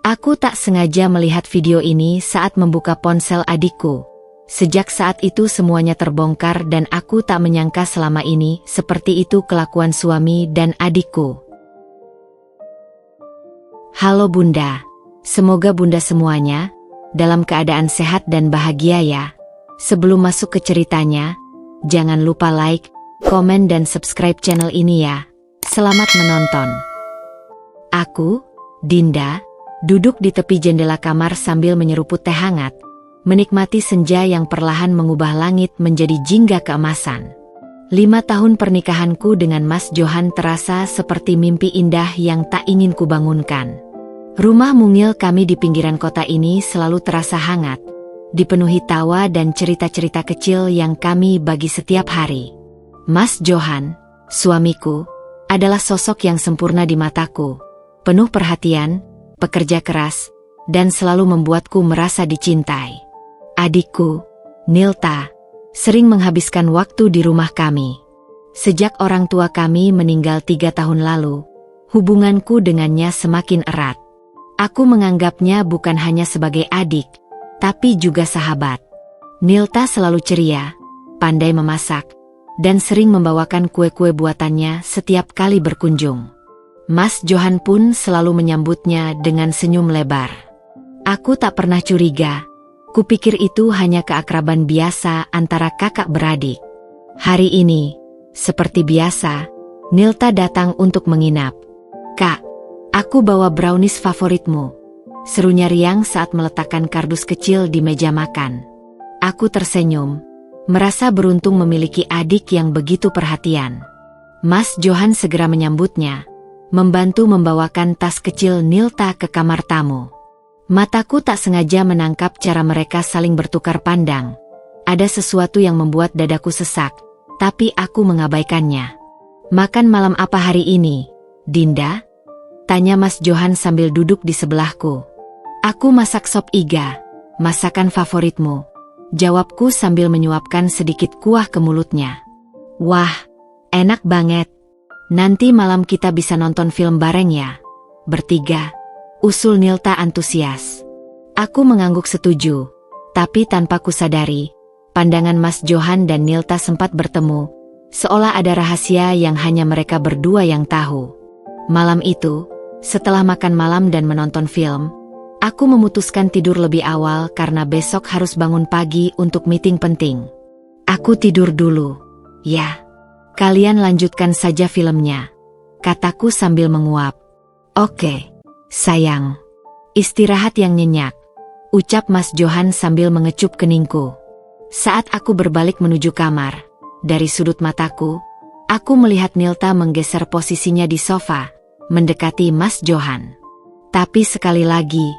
Aku tak sengaja melihat video ini saat membuka ponsel adikku. Sejak saat itu semuanya terbongkar dan aku tak menyangka selama ini seperti itu kelakuan suami dan adikku. Halo Bunda, semoga Bunda semuanya dalam keadaan sehat dan bahagia ya. Sebelum masuk ke ceritanya, jangan lupa like, komen dan subscribe channel ini ya. Selamat menonton. Aku, Dinda, duduk di tepi jendela kamar sambil menyeruput teh hangat, menikmati senja yang perlahan mengubah langit menjadi jingga keemasan. 5 tahun pernikahanku dengan Mas Johan terasa seperti mimpi indah yang tak ingin kubangunkan. Rumah mungil kami di pinggiran kota ini selalu terasa hangat, dipenuhi tawa dan cerita-cerita kecil yang kami bagi setiap hari. Mas Johan, suamiku, adalah sosok yang sempurna di mataku, penuh perhatian, pekerja keras, dan selalu membuatku merasa dicintai. Adikku, Nilta, sering menghabiskan waktu di rumah kami. Sejak orang tua kami meninggal 3 tahun lalu, hubunganku dengannya semakin erat. Aku menganggapnya bukan hanya sebagai adik, tapi juga sahabat. Nilta selalu ceria, pandai memasak, dan sering membawakan kue-kue buatannya setiap kali berkunjung. Mas Johan pun selalu menyambutnya dengan senyum lebar. Aku tak pernah curiga. Kupikir itu hanya keakraban biasa antara kakak beradik. Hari ini, seperti biasa, Nilta datang untuk menginap. "Kak, aku bawa brownies favoritmu," serunya riang saat meletakkan kardus kecil di meja makan. Aku tersenyum, merasa beruntung memiliki adik yang begitu perhatian. Mas Johan segera menyambutnya, membantu membawakan tas kecil Nilta ke kamar tamu. Mataku tak sengaja menangkap cara mereka saling bertukar pandang. Ada sesuatu yang membuat dadaku sesak, tapi aku mengabaikannya. "Makan malam apa hari ini, Dinda?" tanya Mas Johan sambil duduk di sebelahku. "Aku masak sop iga, masakan favoritmu," jawabku sambil menyuapkan sedikit kuah ke mulutnya. "Wah, enak banget. Nanti malam kita bisa nonton film bareng ya, bertiga," usul Nilta antusias. Aku mengangguk setuju, tapi tanpa kusadari, pandangan Mas Johan dan Nilta sempat bertemu, seolah ada rahasia yang hanya mereka berdua yang tahu. Malam itu, setelah makan malam dan menonton film, aku memutuskan tidur lebih awal karena besok harus bangun pagi untuk meeting penting. "Aku tidur dulu, ya. Kalian lanjutkan saja filmnya," kataku sambil menguap. "Oke, sayang. Istirahat yang nyenyak," ucap Mas Johan sambil mengecup keningku. Saat aku berbalik menuju kamar, dari sudut mataku, aku melihat Nilta menggeser posisinya di sofa, mendekati Mas Johan. Tapi sekali lagi,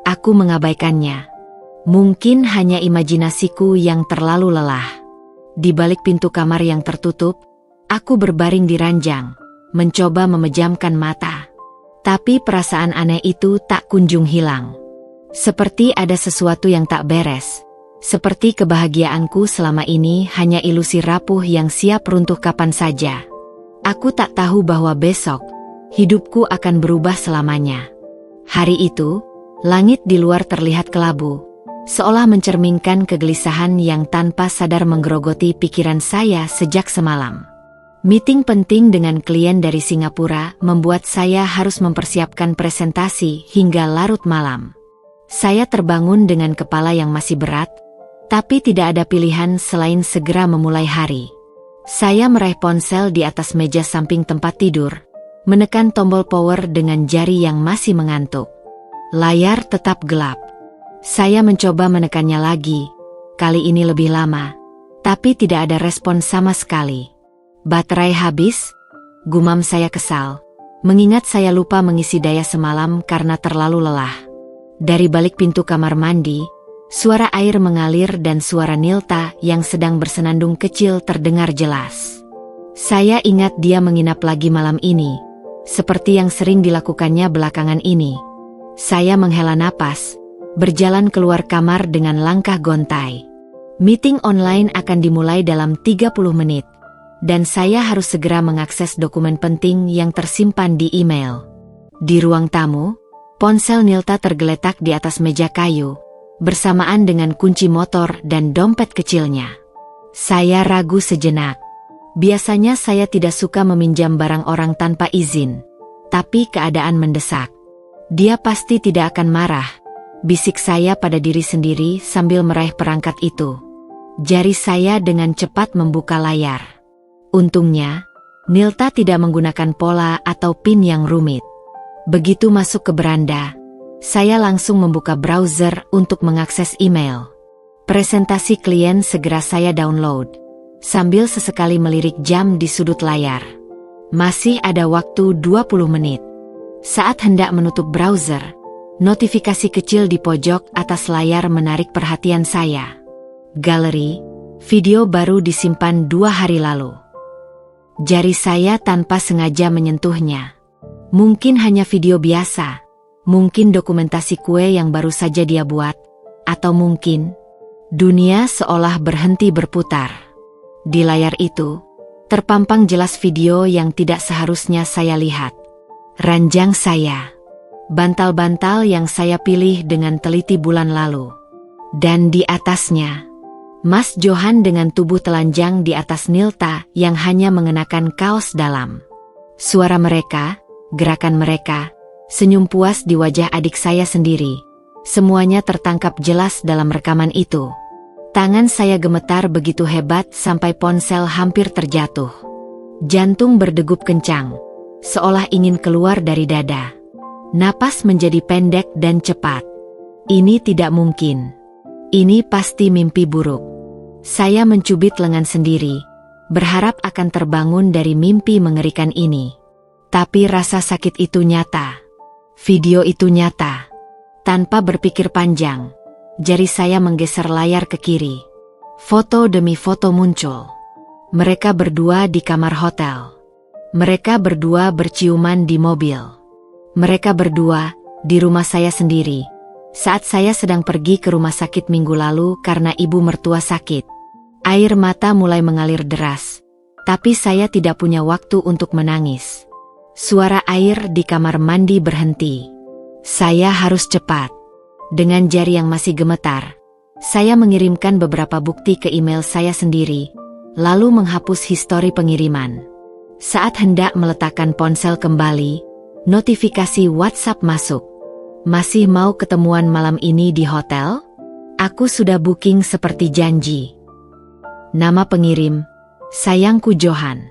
aku mengabaikannya. Mungkin hanya imajinasiku yang terlalu lelah. Di balik pintu kamar yang tertutup, aku berbaring di ranjang, mencoba memejamkan mata. Tapi perasaan aneh itu tak kunjung hilang. Seperti ada sesuatu yang tak beres. Seperti kebahagiaanku selama ini hanya ilusi rapuh yang siap runtuh kapan saja. Aku tak tahu bahwa besok, hidupku akan berubah selamanya. Hari itu, langit di luar terlihat kelabu, seolah mencerminkan kegelisahan yang tanpa sadar menggerogoti pikiran saya sejak semalam. Meeting penting dengan klien dari Singapura membuat saya harus mempersiapkan presentasi hingga larut malam. Saya terbangun dengan kepala yang masih berat, tapi tidak ada pilihan selain segera memulai hari. Saya meraih ponsel di atas meja samping tempat tidur, menekan tombol power dengan jari yang masih mengantuk. Layar tetap gelap. Saya mencoba menekannya lagi, kali ini lebih lama, tapi tidak ada respon sama sekali. "Baterai habis?" gumam saya kesal, mengingat saya lupa mengisi daya semalam karena terlalu lelah. Dari balik pintu kamar mandi, suara air mengalir dan suara Nilta yang sedang bersenandung kecil terdengar jelas. Saya ingat dia menginap lagi malam ini, seperti yang sering dilakukannya belakangan ini. Saya menghela napas, berjalan keluar kamar dengan langkah gontai. Meeting online akan dimulai dalam 30 menit. Dan saya harus segera mengakses dokumen penting yang tersimpan di email. Di ruang tamu, Ponsel Nilta tergeletak di atas meja kayu, bersamaan dengan kunci motor dan dompet kecilnya. Saya ragu sejenak. Biasanya saya tidak suka meminjam barang orang tanpa izin, tapi keadaan mendesak. Dia pasti tidak akan marah, bisik saya pada diri sendiri sambil meraih perangkat itu. Jari saya dengan cepat membuka layar. Untungnya, Nilta tidak menggunakan pola atau PIN yang rumit. Begitu masuk ke beranda, saya langsung membuka browser untuk mengakses email. Presentasi klien segera saya download, sambil sesekali melirik jam di sudut layar. Masih ada waktu 20 menit. Saat hendak menutup browser, notifikasi kecil di pojok atas layar menarik perhatian saya. Galeri, video baru disimpan 2 hari lalu. Jari saya tanpa sengaja menyentuhnya. Mungkin hanya video biasa, mungkin dokumentasi kue yang baru saja dia buat, atau mungkin dunia seolah berhenti berputar. Di layar itu, terpampang jelas video yang tidak seharusnya saya lihat. Ranjang saya, bantal-bantal yang saya pilih dengan teliti bulan lalu. Dan di atasnya, Mas Johan dengan tubuh telanjang di atas Nilta yang hanya mengenakan kaos dalam. Suara mereka, gerakan mereka, senyum puas di wajah adik saya sendiri, semuanya tertangkap jelas dalam rekaman itu. Tangan saya gemetar begitu hebat sampai ponsel hampir terjatuh. Jantung berdegup kencang, seolah ingin keluar dari dada. Napas menjadi pendek dan cepat. Ini tidak mungkin. Ini pasti mimpi buruk. Saya mencubit lengan sendiri, berharap akan terbangun dari mimpi mengerikan ini. Tapi rasa sakit itu nyata. Video itu nyata. Tanpa berpikir panjang, jari saya menggeser layar ke kiri. Foto demi foto muncul. Mereka berdua di kamar hotel. Mereka berdua berciuman di mobil. Mereka berdua di rumah saya sendiri, saat saya sedang pergi ke rumah sakit minggu lalu karena ibu mertua sakit. Air mata mulai mengalir deras, tapi saya tidak punya waktu untuk menangis. Suara air di kamar mandi berhenti. Saya harus cepat. Dengan jari yang masih gemetar, saya mengirimkan beberapa bukti ke email saya sendiri, lalu menghapus histori pengiriman. Saat hendak meletakkan ponsel kembali, notifikasi WhatsApp masuk. Masih mau ketemuan malam ini di hotel? Aku sudah booking seperti janji. Nama pengirim, sayangku Johan.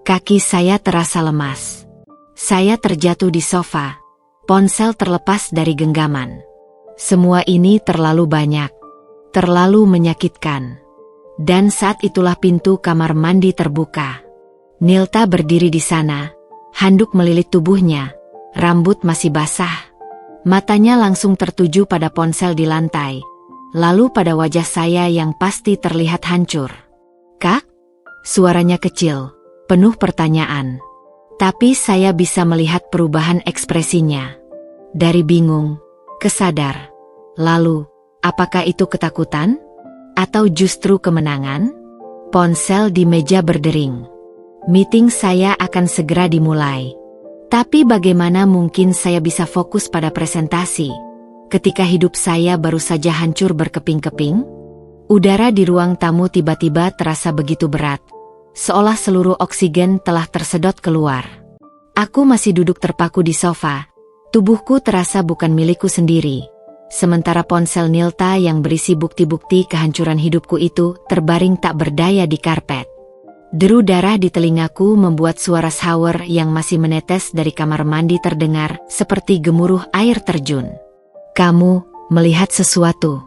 Kaki saya terasa lemas. Saya terjatuh di sofa, ponsel terlepas dari genggaman. Semua ini terlalu banyak, terlalu menyakitkan. Dan saat itulah pintu kamar mandi terbuka. Nilta berdiri di sana, handuk melilit tubuhnya, rambut masih basah. Matanya langsung tertuju pada ponsel di lantai, lalu pada wajah saya yang pasti terlihat hancur. "Kak?" Suaranya kecil, penuh pertanyaan. Tapi saya bisa melihat perubahan ekspresinya. Dari bingung, ke sadar. Lalu, apakah itu ketakutan? Atau justru kemenangan? Ponsel di meja berdering. Meeting saya akan segera dimulai. Tapi bagaimana mungkin saya bisa fokus pada presentasi ketika hidup saya baru saja hancur berkeping-keping? Udara di ruang tamu tiba-tiba terasa begitu berat, seolah seluruh oksigen telah tersedot keluar. Aku masih duduk terpaku di sofa, tubuhku terasa bukan milikku sendiri. Sementara ponsel Nilta yang berisi bukti-bukti kehancuran hidupku itu terbaring tak berdaya di karpet. Deru darah di telingaku membuat suara shower yang masih menetes dari kamar mandi terdengar seperti gemuruh air terjun. "Kamu melihat sesuatu?"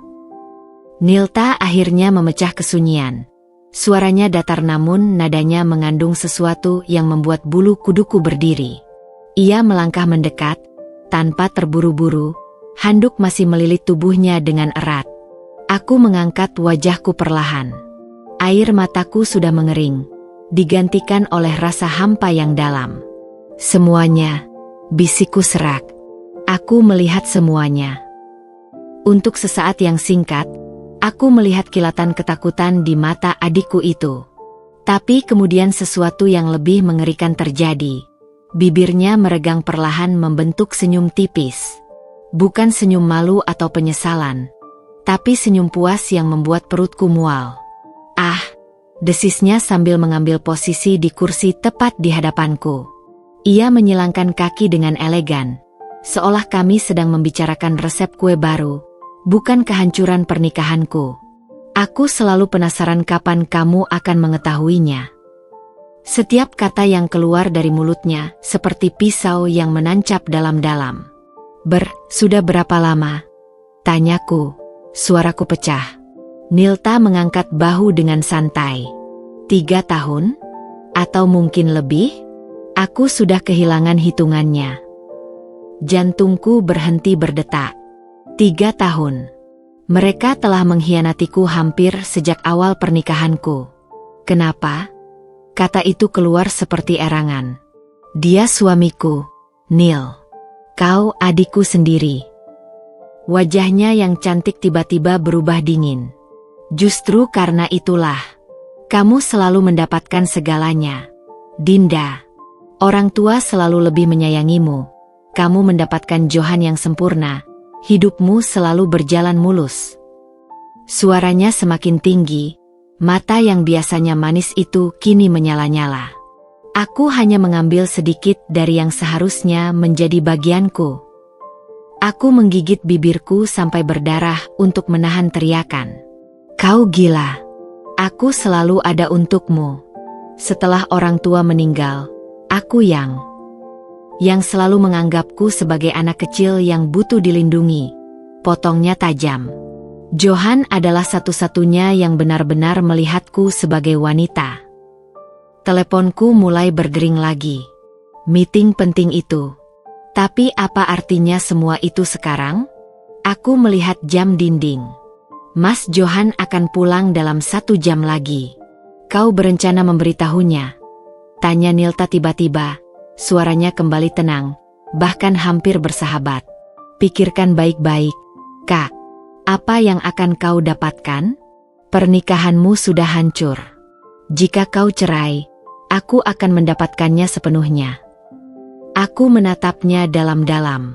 Nilta akhirnya memecah kesunyian. Suaranya datar namun nadanya mengandung sesuatu yang membuat bulu kuduku berdiri. Ia melangkah mendekat, tanpa terburu-buru, handuk masih melilit tubuhnya dengan erat. Aku mengangkat wajahku perlahan. Air mataku sudah mengering, digantikan oleh rasa hampa yang dalam. "Semuanya," bisikku serak. "Aku melihat semuanya." Untuk sesaat yang singkat, aku melihat kilatan ketakutan di mata adikku itu. Tapi kemudian sesuatu yang lebih mengerikan terjadi. Bibirnya meregang perlahan membentuk senyum tipis. Bukan senyum malu atau penyesalan, tapi senyum puas yang membuat perutku mual. Ah, desisnya sambil mengambil posisi di kursi tepat di hadapanku. Ia menyilangkan kaki dengan elegan, seolah kami sedang membicarakan resep kue baru, bukan kehancuran pernikahanku. Aku selalu penasaran kapan kamu akan mengetahuinya. Setiap kata yang keluar dari mulutnya seperti pisau yang menancap dalam-dalam. Sudah berapa lama? Tanyaku. Suaraku pecah. Nilta mengangkat bahu dengan santai. 3 tahun? Atau mungkin lebih? Aku sudah kehilangan hitungannya. Jantungku berhenti berdetak. 3 tahun. Mereka telah mengkhianatiku hampir sejak awal pernikahanku. Kenapa? Kata itu keluar seperti erangan. Dia suamiku, Neil. Kau adikku sendiri. Wajahnya yang cantik tiba-tiba berubah dingin. Justru karena itulah, kamu selalu mendapatkan segalanya. Dinda, orang tua selalu lebih menyayangimu. Kamu mendapatkan Johan yang sempurna. Hidupmu selalu berjalan mulus. Suaranya semakin tinggi. Mata yang biasanya manis itu kini menyala-nyala. Aku hanya mengambil sedikit dari yang seharusnya menjadi bagianku. Aku menggigit bibirku sampai berdarah untuk menahan teriakan. Kau gila. Aku selalu ada untukmu. Setelah orang tua meninggal, aku yang selalu menganggapku sebagai anak kecil yang butuh dilindungi. Potongnya tajam. Johan adalah satu-satunya yang benar-benar melihatku sebagai wanita. Teleponku mulai berdering lagi. Meeting penting itu. Tapi apa artinya semua itu sekarang? Aku melihat jam dinding. Mas Johan akan pulang dalam 1 jam lagi. Kau berencana memberitahunya? Tanya Nilta tiba-tiba. Suaranya kembali tenang, bahkan hampir bersahabat. Pikirkan baik-baik, Kak. Apa yang akan kau dapatkan? Pernikahanmu sudah hancur. Jika kau cerai, aku akan mendapatkannya sepenuhnya. Aku menatapnya dalam-dalam.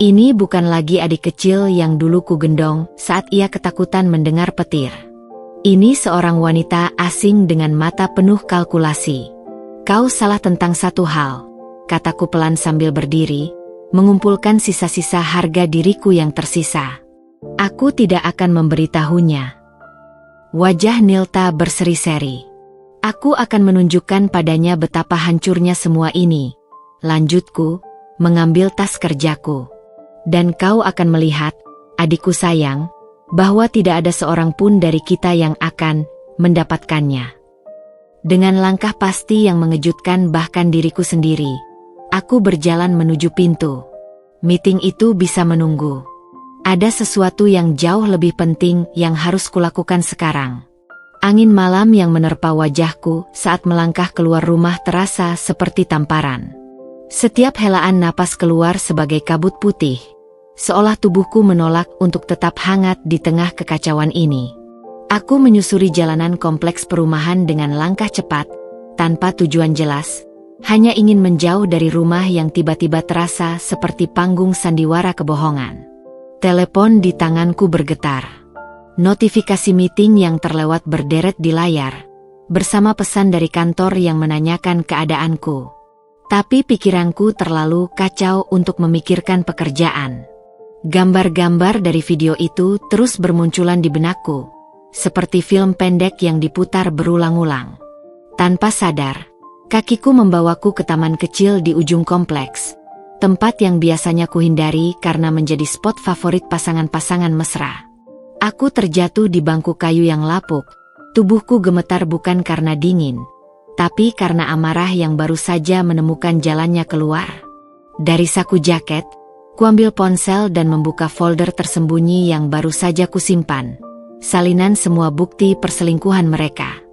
Ini bukan lagi adik kecil yang dulu ku gendong saat ia ketakutan mendengar petir. Ini seorang wanita asing dengan mata penuh kalkulasi. Kau salah tentang satu hal, kataku pelan sambil berdiri, mengumpulkan sisa-sisa harga diriku yang tersisa. Aku tidak akan memberitahunya. Wajah Nilta berseri-seri. Aku akan menunjukkan padanya betapa hancurnya semua ini. Lanjutku, mengambil tas kerjaku. Dan kau akan melihat, adikku sayang, bahwa tidak ada seorang pun dari kita yang akan mendapatkannya. Dengan langkah pasti yang mengejutkan bahkan diriku sendiri, aku berjalan menuju pintu. Meeting itu bisa menunggu. Ada sesuatu yang jauh lebih penting yang harus kulakukan sekarang. Angin malam yang menerpa wajahku saat melangkah keluar rumah terasa seperti tamparan. Setiap helaan napas keluar sebagai kabut putih, seolah tubuhku menolak untuk tetap hangat di tengah kekacauan ini. Aku menyusuri jalanan kompleks perumahan dengan langkah cepat, tanpa tujuan jelas, hanya ingin menjauh dari rumah yang tiba-tiba terasa seperti panggung sandiwara kebohongan. Telepon di tanganku bergetar. Notifikasi meeting yang terlewat berderet di layar, bersama pesan dari kantor yang menanyakan keadaanku. Tapi pikiranku terlalu kacau untuk memikirkan pekerjaan. Gambar-gambar dari video itu terus bermunculan di benakku, seperti film pendek yang diputar berulang-ulang. Tanpa sadar, kakiku membawaku ke taman kecil di ujung kompleks. Tempat yang biasanya kuhindari karena menjadi spot favorit pasangan-pasangan mesra. Aku terjatuh di bangku kayu yang lapuk, tubuhku gemetar bukan karena dingin, tapi karena amarah yang baru saja menemukan jalannya keluar. Dari saku jaket, kuambil ponsel dan membuka folder tersembunyi yang baru saja kusimpan. Salinan semua bukti perselingkuhan mereka.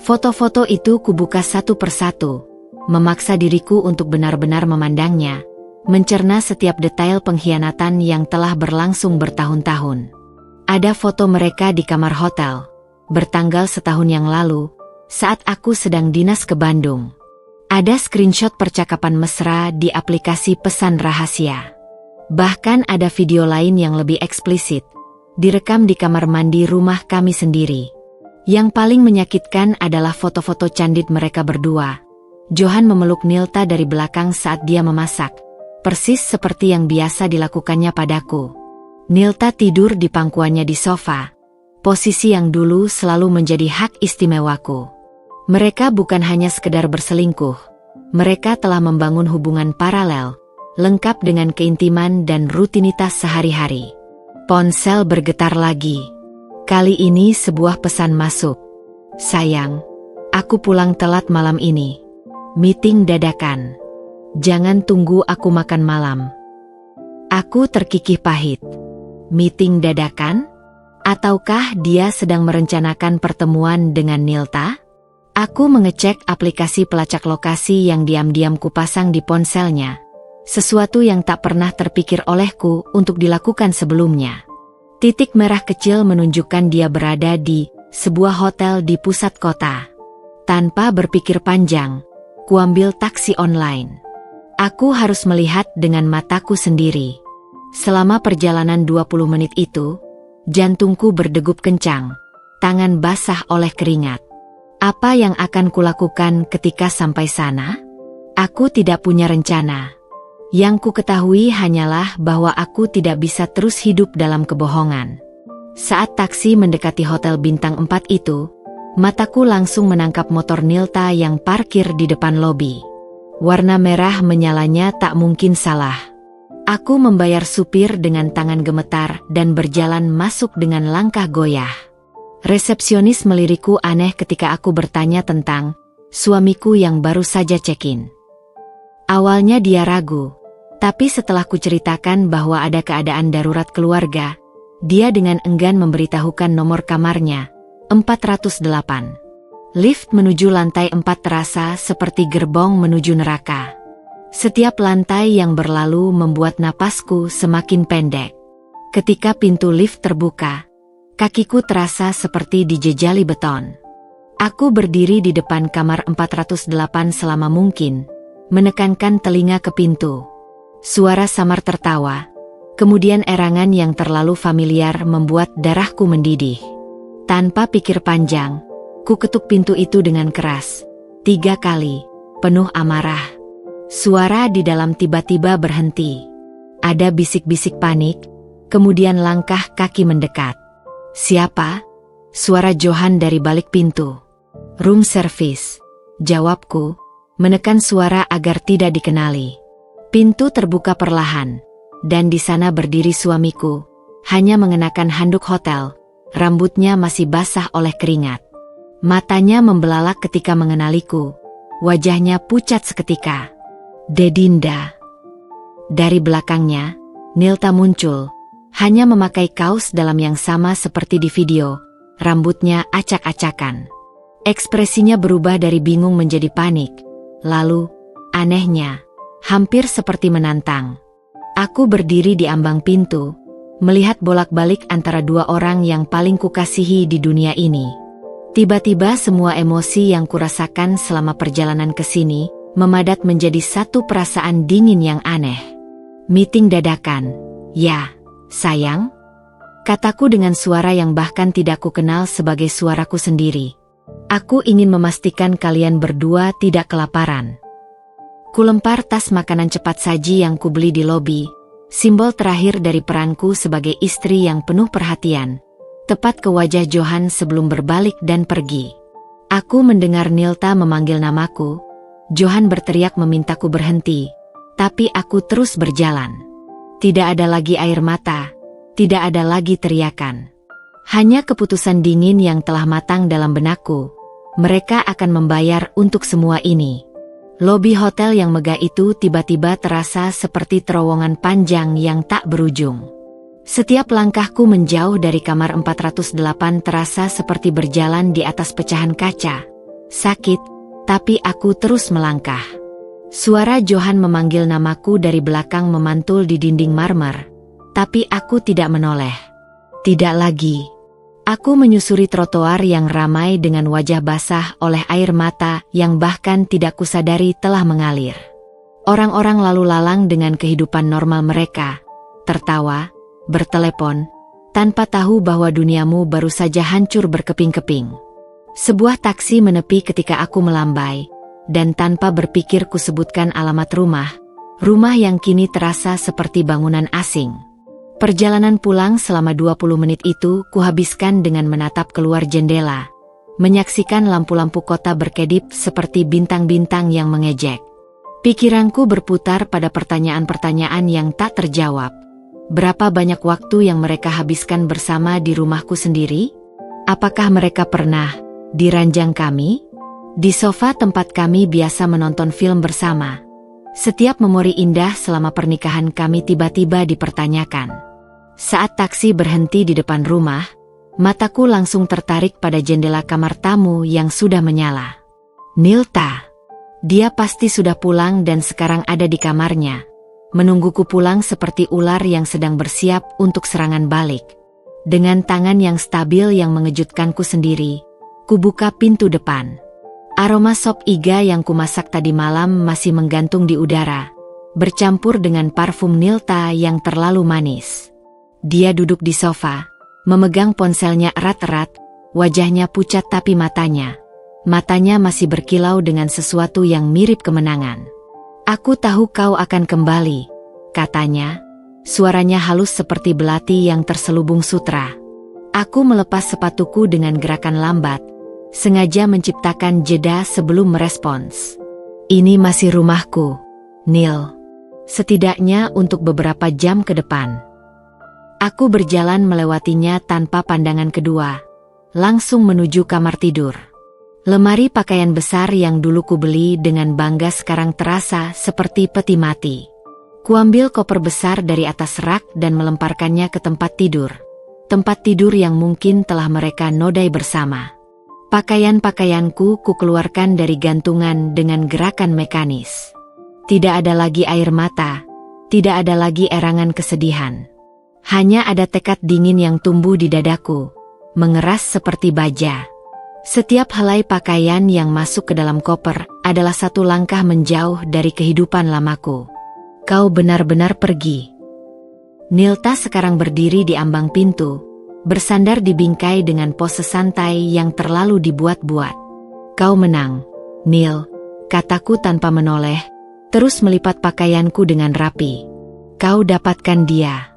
Foto-foto itu kubuka satu persatu, memaksa diriku untuk benar-benar memandangnya. Mencerna setiap detail pengkhianatan yang telah berlangsung bertahun-tahun. Ada foto mereka di kamar hotel, bertanggal setahun yang lalu, saat aku sedang dinas ke Bandung. Ada screenshot percakapan mesra di aplikasi pesan rahasia. Bahkan ada video lain yang lebih eksplisit, direkam di kamar mandi rumah kami sendiri. Yang paling menyakitkan adalah foto-foto candid mereka berdua. Johan memeluk Nilta dari belakang saat dia memasak, persis seperti yang biasa dilakukannya padaku. Nilta tidur di pangkuannya di sofa, posisi yang dulu selalu menjadi hak istimewaku. Mereka bukan hanya sekedar berselingkuh, mereka telah membangun hubungan paralel, lengkap dengan keintiman dan rutinitas sehari-hari. Ponsel bergetar lagi. Kali ini sebuah pesan masuk. Sayang, aku pulang telat malam ini. Meeting dadakan. Jangan tunggu aku makan malam. Aku terkikih pahit. Meeting dadakan? Ataukah dia sedang merencanakan pertemuan dengan Nilta? Aku mengecek aplikasi pelacak lokasi yang diam-diam kupasang di ponselnya. Sesuatu yang tak pernah terpikir olehku untuk dilakukan sebelumnya. Titik merah kecil menunjukkan dia berada di sebuah hotel di pusat kota. Tanpa berpikir panjang, kuambil taksi online. Aku harus melihat dengan mataku sendiri. Selama perjalanan 20 menit itu, jantungku berdegup kencang, tangan basah oleh keringat. Apa yang akan kulakukan ketika sampai sana? Aku tidak punya rencana. Yang ku ketahui hanyalah bahwa aku tidak bisa terus hidup dalam kebohongan. Saat taksi mendekati hotel bintang 4 itu, mataku langsung menangkap motor Nilta yang parkir di depan lobi. Warna merah menyalanya tak mungkin salah. Aku membayar supir dengan tangan gemetar dan berjalan masuk dengan langkah goyah. Resepsionis melirikku aneh ketika aku bertanya tentang suamiku yang baru saja check-in. Awalnya dia ragu, tapi setelah kuceritakan bahwa ada keadaan darurat keluarga, dia dengan enggan memberitahukan nomor kamarnya, 408. Lift menuju lantai 4 terasa seperti gerbong menuju neraka. Setiap lantai yang berlalu membuat napasku semakin pendek. Ketika pintu lift terbuka, kakiku terasa seperti dijejali beton. Aku berdiri di depan kamar 408 selama mungkin, menekankan telinga ke pintu. Suara samar tertawa, kemudian erangan yang terlalu familiar membuat darahku mendidih. Tanpa pikir panjang, ku ketuk pintu itu dengan keras. 3 kali, penuh amarah. Suara di dalam tiba-tiba berhenti. Ada bisik-bisik panik, kemudian langkah kaki mendekat. Siapa? Suara Johan dari balik pintu. Room service, jawabku, menekan suara agar tidak dikenali. Pintu terbuka perlahan, dan di sana berdiri suamiku, hanya mengenakan handuk hotel, rambutnya masih basah oleh keringat. Matanya membelalak ketika mengenaliku, wajahnya pucat seketika. Dedinda. Dari belakangnya, Nilta muncul. Hanya memakai kaos dalam yang sama seperti di video, rambutnya acak-acakan. Ekspresinya berubah dari bingung menjadi panik. Lalu, anehnya, hampir seperti menantang. Aku berdiri di ambang pintu, melihat bolak-balik antara 2 orang yang paling kukasihi di dunia ini. Tiba-tiba semua emosi yang kurasakan selama perjalanan ke sini, memadat menjadi satu perasaan dingin yang aneh. Meeting dadakan, ya. Sayang, kataku dengan suara yang bahkan tidak kukenal sebagai suaraku sendiri. Aku ingin memastikan kalian berdua tidak kelaparan. Kulempar tas makanan cepat saji yang kubeli di lobi, simbol terakhir dari peranku sebagai istri yang penuh perhatian, tepat ke wajah Johan sebelum berbalik dan pergi. Aku mendengar Nilta memanggil namaku. Johan berteriak memintaku berhenti, tapi aku terus berjalan. Tidak ada lagi air mata, tidak ada lagi teriakan. Hanya keputusan dingin yang telah matang dalam benakku. Mereka akan membayar untuk semua ini. Lobi hotel yang megah itu tiba-tiba terasa seperti terowongan panjang yang tak berujung. Setiap langkahku menjauh dari kamar 408 terasa seperti berjalan di atas pecahan kaca. Sakit, tapi aku terus melangkah. Suara Johan memanggil namaku dari belakang memantul di dinding marmer, tapi aku tidak menoleh. Tidak lagi. Aku menyusuri trotoar yang ramai dengan wajah basah oleh air mata yang bahkan tidak kusadari telah mengalir. Orang-orang lalu lalang dengan kehidupan normal mereka, tertawa, bertelepon, tanpa tahu bahwa duniamu baru saja hancur berkeping-keping. Sebuah taksi menepi ketika aku melambai, dan tanpa berpikir kusebutkan alamat rumah yang kini terasa seperti bangunan asing. Perjalanan pulang selama 20 menit itu kuhabiskan dengan menatap keluar jendela, menyaksikan lampu-lampu kota berkedip seperti bintang-bintang yang mengejek. Pikiranku berputar pada pertanyaan-pertanyaan yang tak terjawab. Berapa banyak waktu yang mereka habiskan bersama di rumahku sendiri? Apakah mereka pernah di ranjang kami? Di sofa tempat kami biasa menonton film bersama. Setiap memori indah selama pernikahan kami tiba-tiba dipertanyakan. Saat taksi berhenti di depan rumah, mataku langsung tertarik pada jendela kamar tamu yang sudah menyala. Nilta. Dia pasti sudah pulang dan sekarang ada di kamarnya, menungguku pulang seperti ular yang sedang bersiap untuk serangan balik. Dengan tangan yang stabil yang mengejutkanku sendiri, kubuka pintu depan. Aroma sop iga yang kumasak tadi malam masih menggantung di udara, bercampur dengan parfum Nilta yang terlalu manis. Dia duduk di sofa, memegang ponselnya erat-erat, wajahnya pucat tapi matanya masih berkilau dengan sesuatu yang mirip kemenangan. Aku tahu kau akan kembali, katanya, suaranya halus seperti belati yang terselubung sutra. Aku melepas sepatuku dengan gerakan lambat, sengaja menciptakan jeda sebelum merespons. Ini masih rumahku, Nil. Setidaknya untuk beberapa jam ke depan. Aku berjalan melewatinya tanpa pandangan kedua, langsung menuju kamar tidur. Lemari pakaian besar yang dulu kubeli dengan bangga sekarang terasa seperti peti mati. Kuambil koper besar dari atas rak dan melemparkannya ke tempat tidur. Tempat tidur yang mungkin telah mereka nodai bersama. Pakaian-pakaianku kukeluarkan dari gantungan dengan gerakan mekanis. Tidak ada lagi air mata, tidak ada lagi erangan kesedihan. Hanya ada tekad dingin yang tumbuh di dadaku, mengeras seperti baja. Setiap helai pakaian yang masuk ke dalam koper adalah satu langkah menjauh dari kehidupan lamaku. Kau benar-benar pergi. Nilta sekarang berdiri di ambang pintu, bersandar di bingkai dengan pose santai yang terlalu dibuat-buat. Kau menang, Nil, kataku tanpa menoleh, terus melipat pakaianku dengan rapi. Kau dapatkan dia.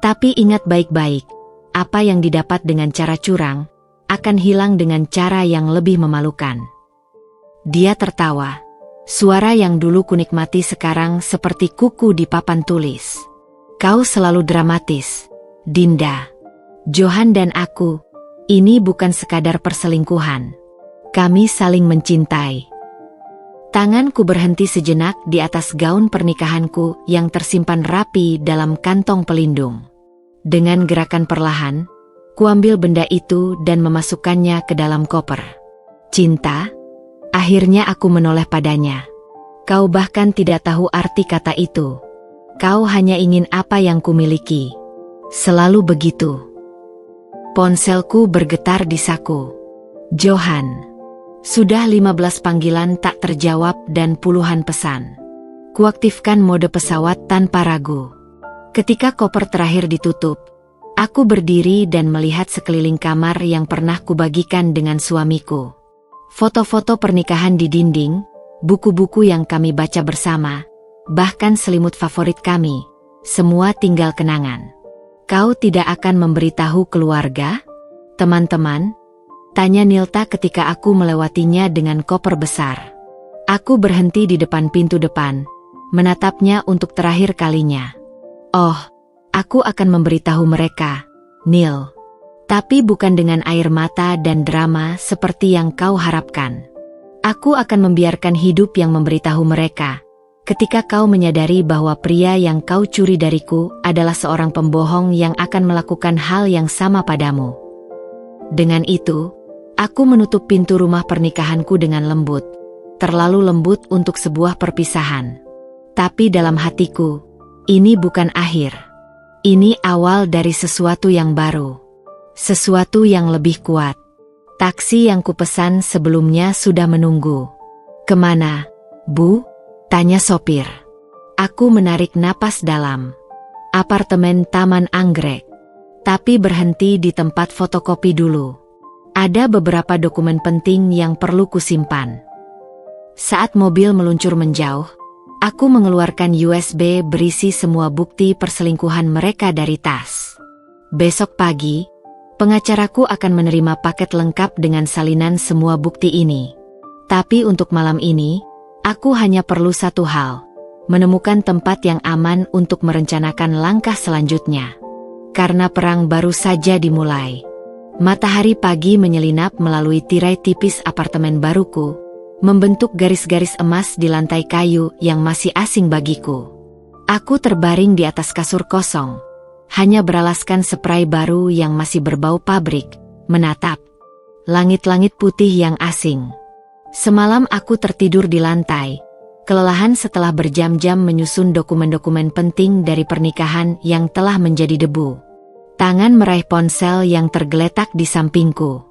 Tapi ingat baik-baik, apa yang didapat dengan cara curang, akan hilang dengan cara yang lebih memalukan. Dia tertawa. Suara yang dulu kunikmati sekarang seperti kuku di papan tulis. Kau selalu dramatis, Dinda. Johan dan aku, ini bukan sekadar perselingkuhan. Kami saling mencintai. Tanganku berhenti sejenak di atas gaun pernikahanku yang tersimpan rapi dalam kantong pelindung. Dengan gerakan perlahan, kuambil benda itu dan memasukkannya ke dalam koper. Cinta? Akhirnya aku menoleh padanya. Kau bahkan tidak tahu arti kata itu. Kau hanya ingin apa yang kumiliki. Selalu begitu. Ponselku bergetar di saku. Johan. Sudah 15 panggilan tak terjawab dan puluhan pesan. Kuaktifkan mode pesawat tanpa ragu. Ketika koper terakhir ditutup, aku berdiri dan melihat sekeliling kamar yang pernah kubagikan dengan suamiku. Foto-foto pernikahan di dinding, buku-buku yang kami baca bersama, bahkan selimut favorit kami, semua tinggal kenangan. Kau tidak akan memberitahu keluarga? Teman-teman? Tanya Nilta ketika aku melewatinya dengan koper besar. Aku berhenti di depan pintu depan, menatapnya untuk terakhir kalinya. Oh, aku akan memberitahu mereka, Nil. Tapi bukan dengan air mata dan drama seperti yang kau harapkan. Aku akan membiarkan hidup yang memberitahu mereka. Ketika kau menyadari bahwa pria yang kau curi dariku adalah seorang pembohong yang akan melakukan hal yang sama padamu. Dengan itu, aku menutup pintu rumah pernikahanku dengan lembut. Terlalu lembut untuk sebuah perpisahan. Tapi dalam hatiku, ini bukan akhir. Ini awal dari sesuatu yang baru. Sesuatu yang lebih kuat. Taksi yang kupesan sebelumnya sudah menunggu. "Kemana, Bu?" tanya sopir. Aku menarik napas dalam. Apartemen Taman Anggrek. Tapi berhenti di tempat fotokopi dulu. Ada beberapa dokumen penting yang perlu kusimpan. Saat mobil meluncur menjauh, aku mengeluarkan USB berisi semua bukti perselingkuhan mereka dari tas. Besok pagi, pengacaraku akan menerima paket lengkap dengan salinan semua bukti ini. Tapi untuk malam ini, aku hanya perlu satu hal, menemukan tempat yang aman untuk merencanakan langkah selanjutnya. Karena perang baru saja dimulai. Matahari pagi menyelinap melalui tirai tipis apartemen baruku, membentuk garis-garis emas di lantai kayu yang masih asing bagiku. Aku terbaring di atas kasur kosong, hanya beralaskan spray baru yang masih berbau pabrik, menatap langit-langit putih yang asing. Semalam aku tertidur di lantai, kelelahan setelah berjam-jam menyusun dokumen-dokumen penting dari pernikahan yang telah menjadi debu. Tangan meraih ponsel yang tergeletak di sampingku.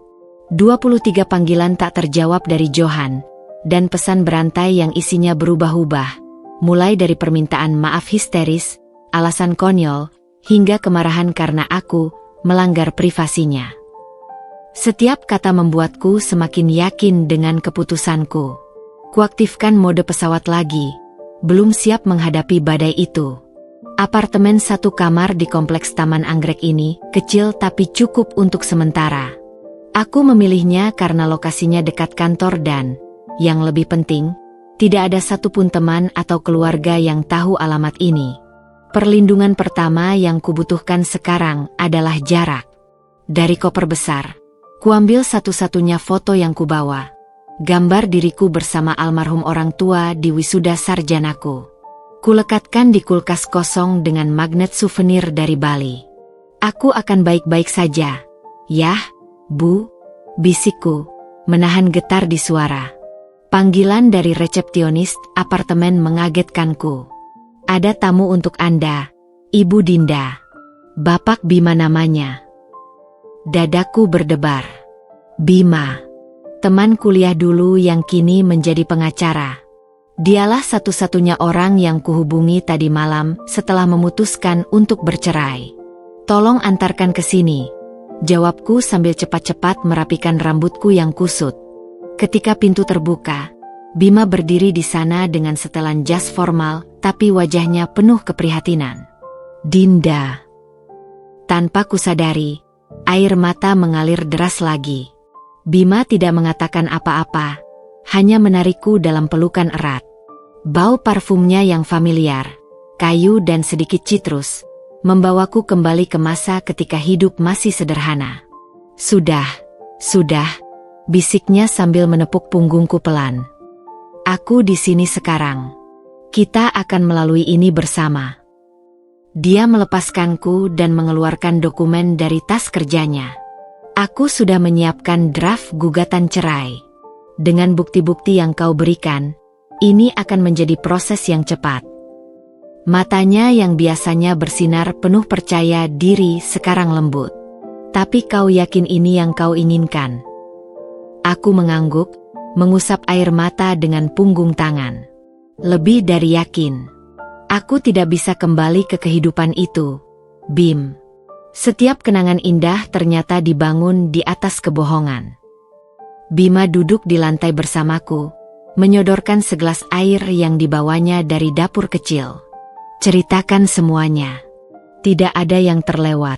23 panggilan tak terjawab dari Johan, dan pesan berantai yang isinya berubah-ubah, mulai dari permintaan maaf histeris, alasan konyol, hingga kemarahan karena aku melanggar privasinya. Setiap kata membuatku semakin yakin dengan keputusanku. Kuaktifkan mode pesawat lagi, belum siap menghadapi badai itu. Apartemen satu kamar di kompleks Taman Anggrek ini kecil tapi cukup untuk sementara. Aku memilihnya karena lokasinya dekat kantor dan, yang lebih penting, tidak ada satupun teman atau keluarga yang tahu alamat ini. Perlindungan pertama yang kubutuhkan sekarang adalah jarak. Dari koper besar, kuambil satu-satunya foto yang kubawa. Gambar diriku bersama almarhum orang tua di wisuda sarjanaku. Kulekatkan di kulkas kosong dengan magnet souvenir dari Bali. "Aku akan baik-baik saja, yah, Bu," bisikku, menahan getar di suara. Panggilan dari resepsionis apartemen mengagetkanku. "Ada tamu untuk Anda, Ibu Dinda." Bapak Bima namanya. Dadaku berdebar. Bima, teman kuliah dulu yang kini menjadi pengacara. Dialah satu-satunya orang yang kuhubungi tadi malam setelah memutuskan untuk bercerai. "Tolong antarkan ke sini," jawabku sambil cepat-cepat merapikan rambutku yang kusut. Ketika pintu terbuka, Bima berdiri di sana dengan setelan jas formal, tapi wajahnya penuh keprihatinan. "Dinda." Tanpa kusadari, air mata mengalir deras lagi. Bima tidak mengatakan apa-apa, hanya menarikku dalam pelukan erat. Bau parfumnya yang familiar, kayu dan sedikit citrus, membawaku kembali ke masa ketika hidup masih sederhana. Sudah, bisiknya sambil menepuk punggungku pelan. "Aku di sini sekarang. Kita akan melalui ini bersama." Dia melepaskanku dan mengeluarkan dokumen dari tas kerjanya. "Aku sudah menyiapkan draft gugatan cerai. Dengan bukti-bukti yang kau berikan, ini akan menjadi proses yang cepat." Matanya yang biasanya bersinar penuh percaya diri sekarang lembut. "Tapi kau yakin ini yang kau inginkan?" Aku mengangguk, mengusap air mata dengan punggung tangan. "Lebih dari yakin. Aku tidak bisa kembali ke kehidupan itu, Bim. Setiap kenangan indah ternyata dibangun di atas kebohongan." Bima duduk di lantai bersamaku, menyodorkan segelas air yang dibawanya dari dapur kecil. "Ceritakan semuanya. Tidak ada yang terlewat."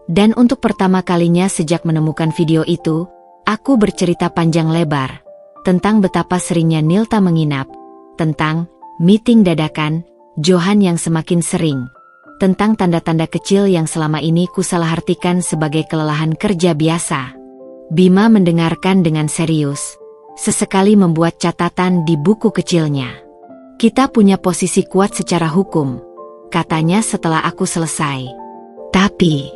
Dan untuk pertama kalinya sejak menemukan video itu, aku bercerita panjang lebar tentang betapa seringnya Nilta menginap, tentang meeting dadakan Johan yang semakin sering, tentang tanda-tanda kecil yang selama ini kusalahartikan sebagai kelelahan kerja biasa. Bima mendengarkan dengan serius, sesekali membuat catatan di buku kecilnya. "Kita punya posisi kuat secara hukum," katanya setelah aku selesai. Tapi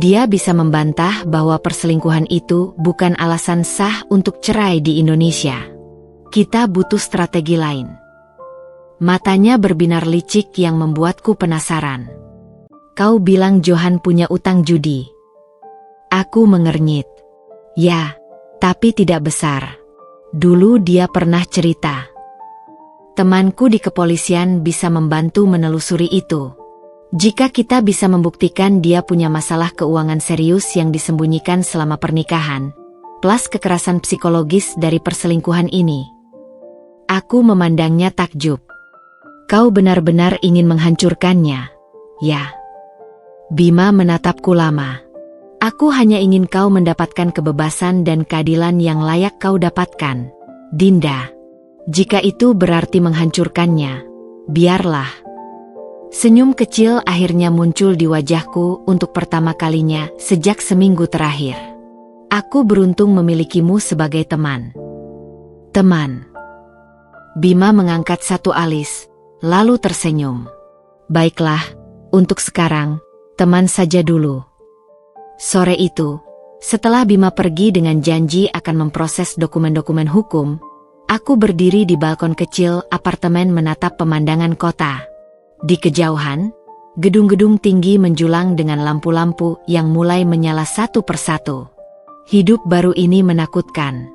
dia bisa membantah bahwa perselingkuhan itu bukan alasan sah untuk cerai di Indonesia. Kita butuh strategi lain. Matanya berbinar licik yang membuatku penasaran. kau bilang Johan punya utang judi. Aku mengernyit. Ya, tapi tidak besar. Dulu dia pernah cerita. Temanku di kepolisian bisa membantu menelusuri itu. Jika kita bisa membuktikan dia punya masalah keuangan serius yang disembunyikan selama pernikahan, plus kekerasan psikologis dari perselingkuhan ini. Aku memandangnya takjub. Kau benar-benar ingin menghancurkannya, ya? Bima menatapku lama. Aku hanya ingin kau mendapatkan kebebasan dan keadilan yang layak kau dapatkan, Dinda. Jika itu berarti menghancurkannya, biarlah. Senyum kecil akhirnya muncul di wajahku untuk pertama kalinya sejak seminggu terakhir. Aku beruntung memilikimu sebagai teman. Teman. Bima mengangkat satu alis, lalu tersenyum. Baiklah, untuk sekarang, teman saja dulu. Sore itu, setelah Bima pergi dengan janji akan memproses dokumen-dokumen hukum, aku berdiri di balkon kecil apartemen menatap pemandangan kota. Di kejauhan, gedung-gedung tinggi menjulang dengan lampu-lampu yang mulai menyala satu persatu. Hidup baru ini menakutkan.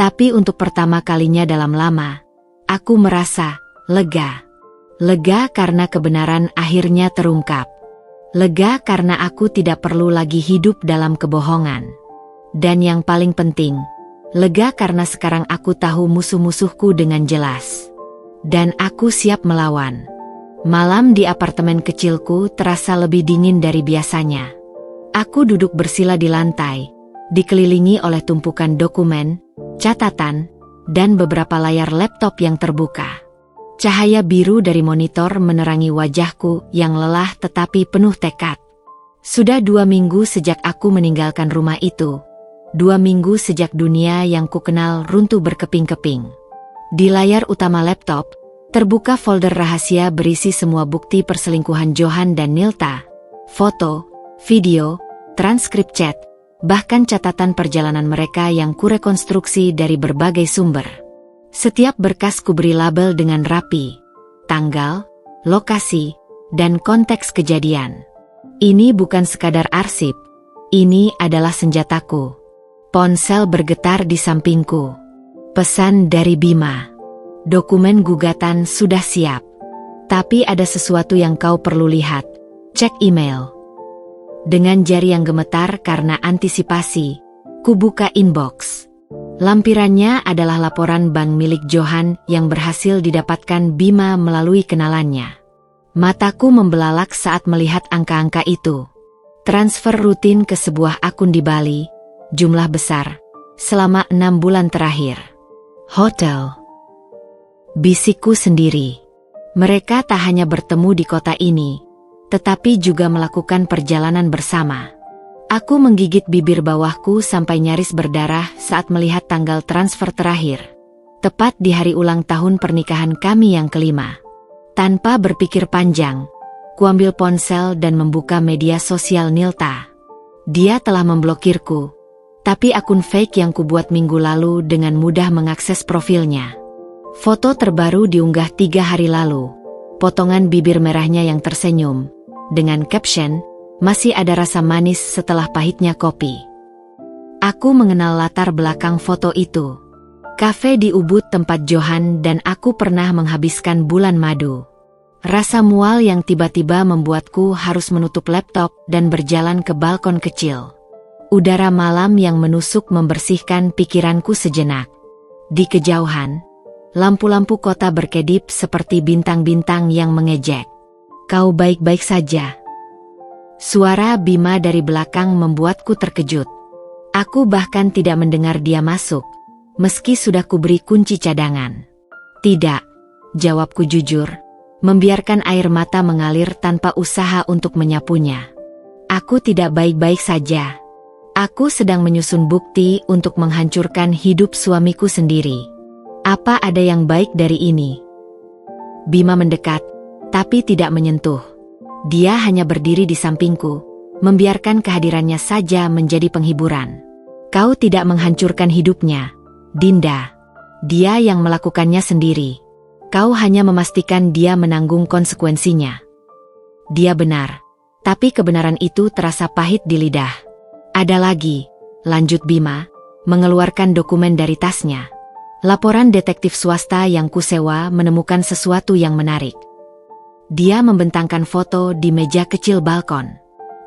Tapi untuk pertama kalinya dalam lama, aku merasa lega. Lega karena kebenaran akhirnya terungkap. Lega karena aku tidak perlu lagi hidup dalam kebohongan. Dan yang paling penting, lega karena sekarang aku tahu musuh-musuhku dengan jelas. Dan aku siap melawan. Malam di apartemen kecilku terasa lebih dingin dari biasanya. Aku duduk bersila di lantai, dikelilingi oleh tumpukan dokumen, catatan, dan beberapa layar laptop yang terbuka. Cahaya biru dari monitor menerangi wajahku yang lelah tetapi penuh tekad. Sudah 2 minggu sejak aku meninggalkan rumah itu. 2 minggu sejak dunia yang kukenal runtuh berkeping-keping. Di layar utama laptop, terbuka folder rahasia berisi semua bukti perselingkuhan Johan dan Nilta, foto, video, transkrip chat, bahkan catatan perjalanan mereka yang kurekonstruksi dari berbagai sumber. Setiap berkas kuberi label dengan rapi, tanggal, lokasi, dan konteks kejadian. Ini bukan sekadar arsip, ini adalah senjataku. Ponsel bergetar di sampingku. Pesan dari Bima. Dokumen gugatan sudah siap. Tapi ada sesuatu yang kau perlu lihat. Cek email. Dengan jari yang gemetar karena antisipasi, kubuka inbox. Lampirannya adalah laporan bank milik Johan yang berhasil didapatkan Bima melalui kenalannya. Mataku membelalak saat melihat angka-angka itu. Transfer rutin ke sebuah akun di Bali, jumlah besar, selama 6 bulan terakhir. Hotel. Bisikku sendiri. Mereka tak hanya bertemu di kota ini, tetapi juga melakukan perjalanan bersama. Aku menggigit bibir bawahku sampai nyaris berdarah saat melihat tanggal transfer terakhir. Tepat di hari ulang tahun pernikahan kami yang kelima. Tanpa berpikir panjang, kuambil ponsel dan membuka media sosial Nilta. Dia telah memblokirku, tapi akun fake yang kubuat minggu lalu dengan mudah mengakses profilnya. Foto terbaru diunggah 3 hari lalu. Potongan bibir merahnya yang tersenyum. Dengan caption, masih ada rasa manis setelah pahitnya kopi. Aku mengenal latar belakang foto itu. Kafe di Ubud tempat Johan dan aku pernah menghabiskan bulan madu. Rasa mual yang tiba-tiba membuatku harus menutup laptop dan berjalan ke balkon kecil. Udara malam yang menusuk membersihkan pikiranku sejenak. Di kejauhan, lampu-lampu kota berkedip seperti bintang-bintang yang mengejek. Kau baik-baik saja? Suara Bima dari belakang membuatku terkejut. Aku bahkan tidak mendengar dia masuk, meski sudah kuberi kunci cadangan. Tidak, jawabku jujur, membiarkan air mata mengalir tanpa usaha untuk menyapunya. Aku tidak baik-baik saja. Aku sedang menyusun bukti untuk menghancurkan hidup suamiku sendiri. Apa ada yang baik dari ini? Bima mendekat, tapi tidak menyentuh. Dia hanya berdiri di sampingku, membiarkan kehadirannya saja menjadi penghiburan. Kau tidak menghancurkan hidupnya, Dinda. Dia yang melakukannya sendiri. Kau hanya memastikan dia menanggung konsekuensinya. Dia benar. Tapi kebenaran itu terasa pahit di lidah. Ada lagi, lanjut Bima, mengeluarkan dokumen dari tasnya. Laporan detektif swasta yang kusewa menemukan sesuatu yang menarik. Dia membentangkan foto di meja kecil balkon.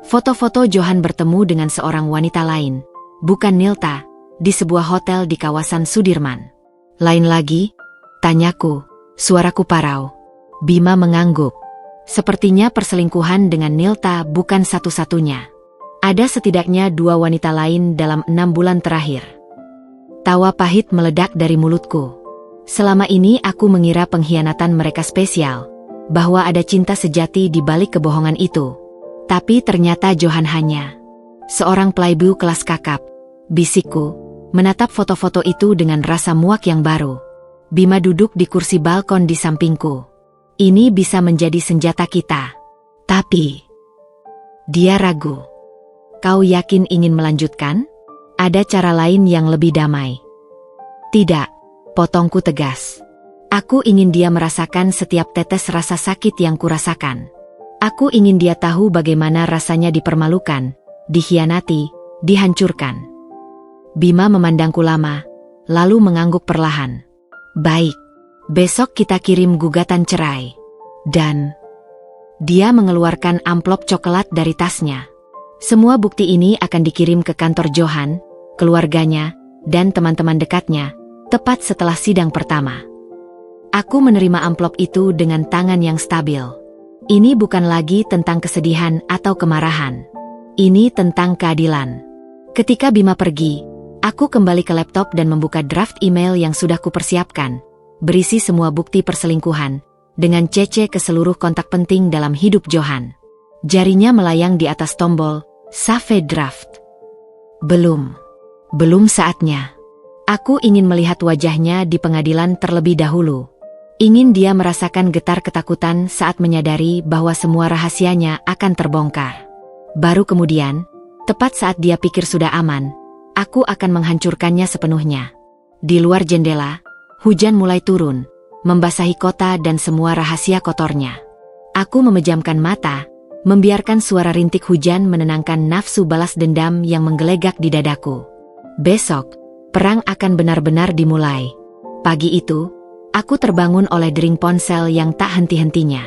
Foto-foto Johan bertemu dengan seorang wanita lain, bukan Nilta, di sebuah hotel di kawasan Sudirman. Lain lagi? Tanyaku, suaraku parau. Bima mengangguk. Sepertinya perselingkuhan dengan Nilta bukan satu-satunya. Ada setidaknya 2 wanita lain dalam 6 bulan terakhir. Tawa pahit meledak dari mulutku. Selama ini aku mengira pengkhianatan mereka spesial, bahwa ada cinta sejati di balik kebohongan itu. Tapi ternyata Johan hanya seorang playboy kelas kakap, bisikku, menatap foto-foto itu dengan rasa muak yang baru. Bima duduk di kursi balkon di sampingku. Ini bisa menjadi senjata kita. Tapi dia ragu. Kau yakin ingin melanjutkan? Ada cara lain yang lebih damai. Tidak, potongku tegas. Aku ingin dia merasakan setiap tetes rasa sakit yang kurasakan. Aku ingin dia tahu bagaimana rasanya dipermalukan, dikhianati, dihancurkan. Bima memandangku lama, lalu mengangguk perlahan. Baik, besok kita kirim gugatan cerai. Dan dia mengeluarkan amplop coklat dari tasnya. Semua bukti ini akan dikirim ke kantor Johan, keluarganya, dan teman-teman dekatnya, tepat setelah sidang pertama. Aku menerima amplop itu dengan tangan yang stabil. Ini bukan lagi tentang kesedihan atau kemarahan. Ini tentang keadilan. Ketika Bima pergi, aku kembali ke laptop dan membuka draft email yang sudah kupersiapkan, berisi semua bukti perselingkuhan, dengan CC ke seluruh kontak penting dalam hidup Johan. Jarinya melayang di atas tombol, Save Draft. Belum saatnya. Aku ingin melihat wajahnya di pengadilan terlebih dahulu. Ingin dia merasakan getar ketakutan saat menyadari bahwa semua rahasianya akan terbongkar. Baru kemudian, tepat saat dia pikir sudah aman, aku akan menghancurkannya sepenuhnya. Di luar jendela, hujan mulai turun, membasahi kota dan semua rahasia kotornya. Aku memejamkan mata, membiarkan suara rintik hujan menenangkan nafsu balas dendam yang menggelegak di dadaku. Besok, perang akan benar-benar dimulai. Pagi itu, aku terbangun oleh dering ponsel yang tak henti-hentinya.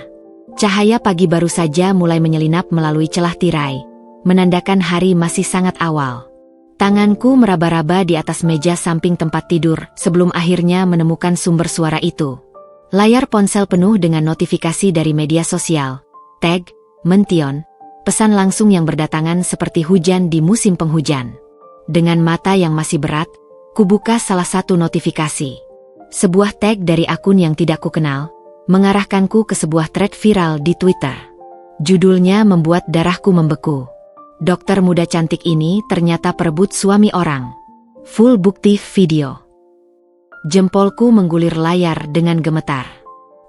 Cahaya pagi baru saja mulai menyelinap melalui celah tirai, menandakan hari masih sangat awal. Tanganku meraba-raba di atas meja samping tempat tidur sebelum akhirnya menemukan sumber suara itu. Layar ponsel penuh dengan notifikasi dari media sosial, tag, mention, pesan langsung yang berdatangan seperti hujan di musim penghujan. Dengan mata yang masih berat, kubuka salah satu notifikasi. Sebuah tag dari akun yang tidak kukenal, mengarahkanku ke sebuah thread viral di Twitter. Judulnya membuat darahku membeku. Dokter muda cantik ini ternyata perebut suami orang. Full bukti video. Jempolku menggulir layar dengan gemetar.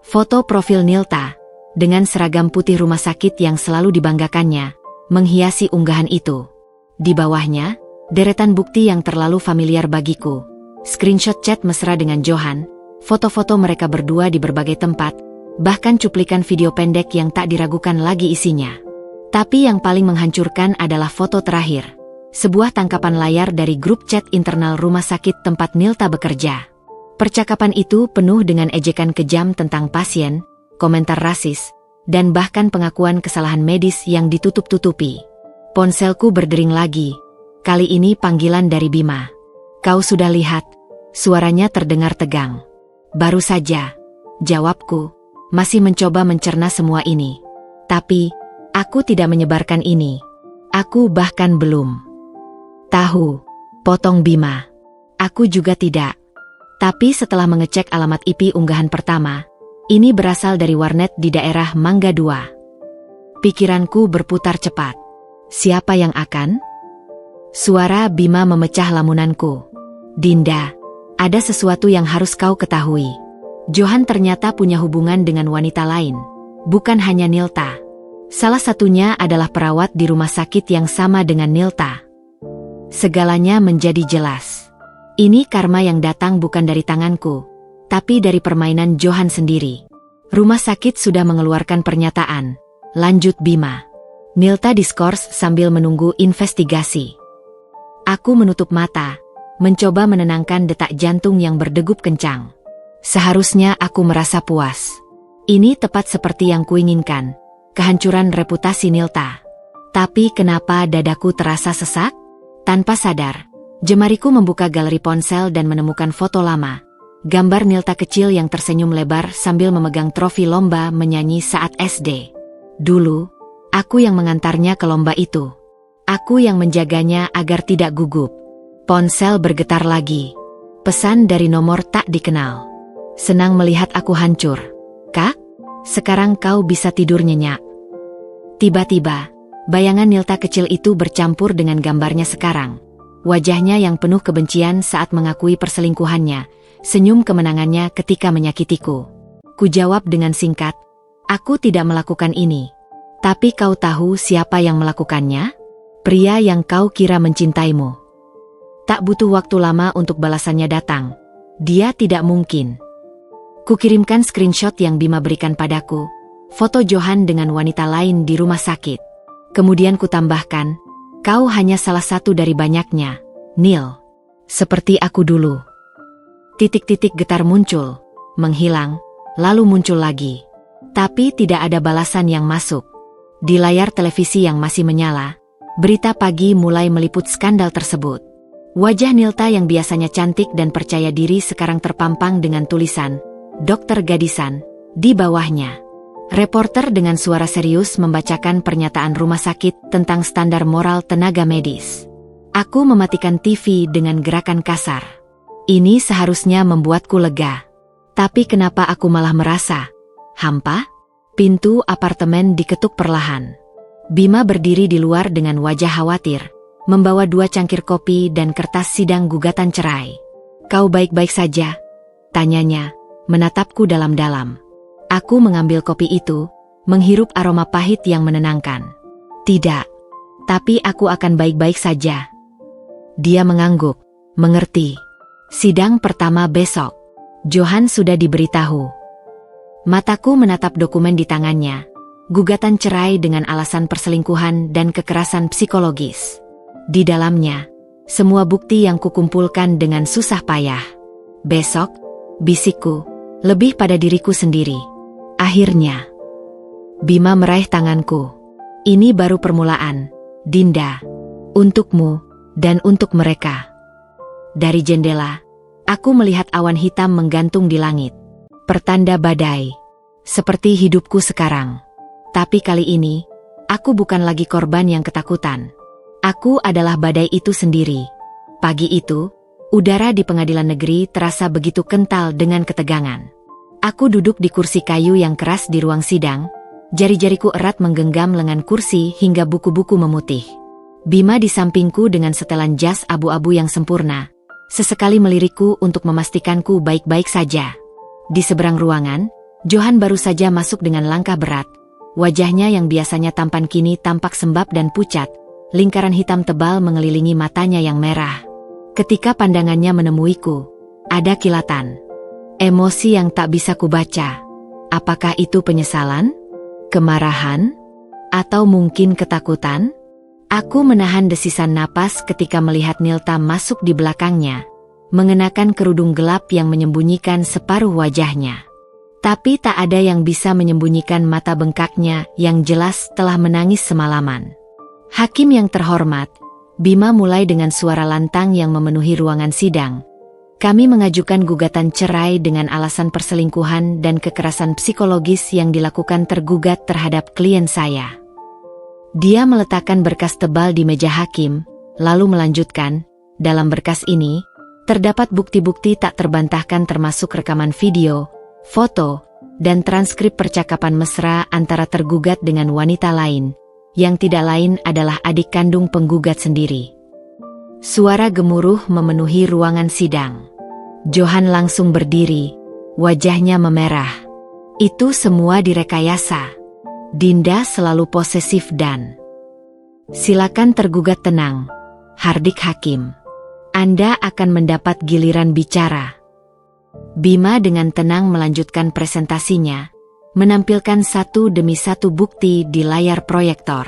Foto profil Nilta, dengan seragam putih rumah sakit yang selalu dibanggakannya, menghiasi unggahan itu. Di bawahnya, deretan bukti yang terlalu familiar bagiku. Screenshot chat mesra dengan Johan, foto-foto mereka berdua di berbagai tempat, bahkan cuplikan video pendek yang tak diragukan lagi isinya. Tapi yang paling menghancurkan adalah foto terakhir. Sebuah tangkapan layar dari grup chat internal rumah sakit tempat Nilta bekerja. Percakapan itu penuh dengan ejekan kejam tentang pasien, komentar rasis, dan bahkan pengakuan kesalahan medis yang ditutup-tutupi. Ponselku berdering lagi. Kali ini panggilan dari Bima. Kau sudah lihat? Suaranya terdengar tegang. Baru saja, jawabku, masih mencoba mencerna semua ini. Tapi, aku tidak menyebarkan ini. Aku bahkan belum tahu, potong Bima. Aku juga tidak. Tapi setelah mengecek alamat IP unggahan pertama, ini berasal dari warnet di daerah Mangga 2. Pikiranku berputar cepat. Siapa yang akan? Suara Bima memecah lamunanku. Dinda, ada sesuatu yang harus kau ketahui. Johan ternyata punya hubungan dengan wanita lain. Bukan hanya Nilta. Salah satunya adalah perawat di rumah sakit yang sama dengan Nilta. Segalanya menjadi jelas. Ini karma yang datang bukan dari tanganku, tapi dari permainan Johan sendiri. Rumah sakit sudah mengeluarkan pernyataan, lanjut Bima. Nilta diskors sambil menunggu investigasi. Aku menutup mata, mencoba menenangkan detak jantung yang berdegup kencang. Seharusnya aku merasa puas. Ini tepat seperti yang kuinginkan, kehancuran reputasi Nilta. Tapi kenapa dadaku terasa sesak? Tanpa sadar, jemariku membuka galeri ponsel dan menemukan foto lama. Gambar Nilta kecil yang tersenyum lebar sambil memegang trofi lomba menyanyi saat SD. Dulu, aku yang mengantarnya ke lomba itu. Aku yang menjaganya agar tidak gugup. Ponsel bergetar lagi. Pesan dari nomor tak dikenal. Senang melihat aku hancur. Kak, sekarang kau bisa tidur nyenyak. Tiba-tiba, bayangan Nilta kecil itu bercampur dengan gambarnya sekarang. Wajahnya yang penuh kebencian saat mengakui perselingkuhannya, senyum kemenangannya ketika menyakitiku. Kujawab dengan singkat, aku tidak melakukan ini. Tapi kau tahu siapa yang melakukannya? Pria yang kau kira mencintaimu. Tak butuh waktu lama untuk balasannya datang. Dia tidak mungkin. Kukirimkan screenshot yang Bima berikan padaku, foto Johan dengan wanita lain di rumah sakit. Kemudian kutambahkan, kau hanya salah satu dari banyaknya, Nil. Seperti aku dulu. Titik-titik getar muncul, menghilang, lalu muncul lagi. Tapi tidak ada balasan yang masuk. Di layar televisi yang masih menyala, berita pagi mulai meliput skandal tersebut. Wajah Nilta yang biasanya cantik dan percaya diri sekarang terpampang dengan tulisan, Dokter Gadisan, di bawahnya. Reporter dengan suara serius membacakan pernyataan rumah sakit tentang standar moral tenaga medis. Aku mematikan TV dengan gerakan kasar. Ini seharusnya membuatku lega. Tapi kenapa aku malah merasa hampa? Pintu apartemen diketuk perlahan. Bima berdiri di luar dengan wajah khawatir, membawa 2 cangkir kopi dan kertas sidang gugatan cerai. Kau baik-baik saja? Tanyanya, menatapku dalam-dalam. Aku mengambil kopi itu, menghirup aroma pahit yang menenangkan. Tidak, tapi aku akan baik-baik saja. Dia mengangguk, mengerti. Sidang pertama besok. Johan sudah diberitahu. Mataku menatap dokumen di tangannya. Gugatan cerai dengan alasan perselingkuhan dan kekerasan psikologis. Di dalamnya, semua bukti yang kukumpulkan dengan susah payah. Besok, bisikku, lebih pada diriku sendiri. Akhirnya, Bima meraih tanganku. Ini baru permulaan, Dinda. Untukmu, dan untuk mereka. Dari jendela, aku melihat awan hitam menggantung di langit. Pertanda badai. Seperti hidupku sekarang. Tapi kali ini, aku bukan lagi korban yang ketakutan. Aku adalah badai itu sendiri. Pagi itu, udara di pengadilan negeri terasa begitu kental dengan ketegangan. Aku duduk di kursi kayu yang keras di ruang sidang, jari-jariku erat menggenggam lengan kursi hingga buku-buku memutih. Bima di sampingku dengan setelan jas abu-abu yang sempurna, sesekali melirikku untuk memastikanku baik-baik saja. Di seberang ruangan, Johan baru saja masuk dengan langkah berat. Wajahnya yang biasanya tampan kini tampak sembab dan pucat, lingkaran hitam tebal mengelilingi matanya yang merah. Ketika pandangannya menemuiku, ada kilatan. Emosi yang tak bisa kubaca. Apakah itu penyesalan? Kemarahan? Atau mungkin ketakutan? Aku menahan desisan napas ketika melihat Nilta masuk di belakangnya, mengenakan kerudung gelap yang menyembunyikan separuh wajahnya. Tapi tak ada yang bisa menyembunyikan mata bengkaknya yang jelas telah menangis semalaman. Hakim yang terhormat, Bima mulai dengan suara lantang yang memenuhi ruangan sidang. Kami mengajukan gugatan cerai dengan alasan perselingkuhan dan kekerasan psikologis yang dilakukan tergugat terhadap klien saya. Dia meletakkan berkas tebal di meja hakim, lalu melanjutkan, dalam berkas ini, terdapat bukti-bukti tak terbantahkan termasuk rekaman video, foto, dan transkrip percakapan mesra antara tergugat dengan wanita lain, yang tidak lain adalah adik kandung penggugat sendiri. Suara gemuruh memenuhi ruangan sidang. Johan langsung berdiri, wajahnya memerah. Itu semua direkayasa. Dinda selalu posesif dan... Silakan tergugat tenang, hardik hakim. Anda akan mendapat giliran bicara. Bima dengan tenang melanjutkan presentasinya, menampilkan satu demi satu bukti di layar proyektor.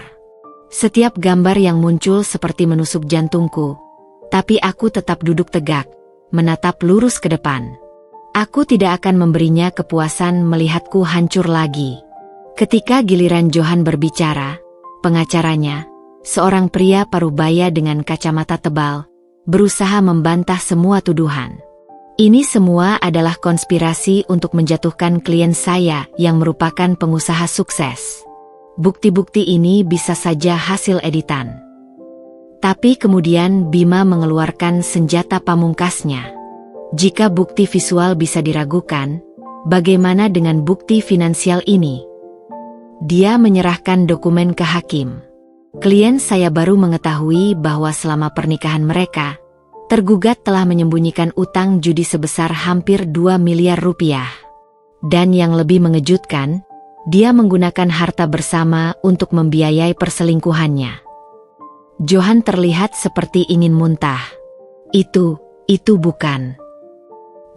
Setiap gambar yang muncul seperti menusuk jantungku. Tapi aku tetap duduk tegak, menatap lurus ke depan. Aku tidak akan memberinya kepuasan melihatku hancur lagi. Ketika giliran Johan berbicara, pengacaranya, seorang pria parubaya dengan kacamata tebal, berusaha membantah semua tuduhan. Ini semua adalah konspirasi untuk menjatuhkan klien saya yang merupakan pengusaha sukses. Bukti-bukti ini bisa saja hasil editan. Tapi kemudian Bima mengeluarkan senjata pamungkasnya. Jika bukti visual bisa diragukan, bagaimana dengan bukti finansial ini? Dia menyerahkan dokumen ke hakim. Klien saya baru mengetahui bahwa selama pernikahan mereka, tergugat telah menyembunyikan utang judi sebesar hampir 2 miliar rupiah. Dan yang lebih mengejutkan, dia menggunakan harta bersama untuk membiayai perselingkuhannya. Johan terlihat seperti ingin muntah. Itu bukan.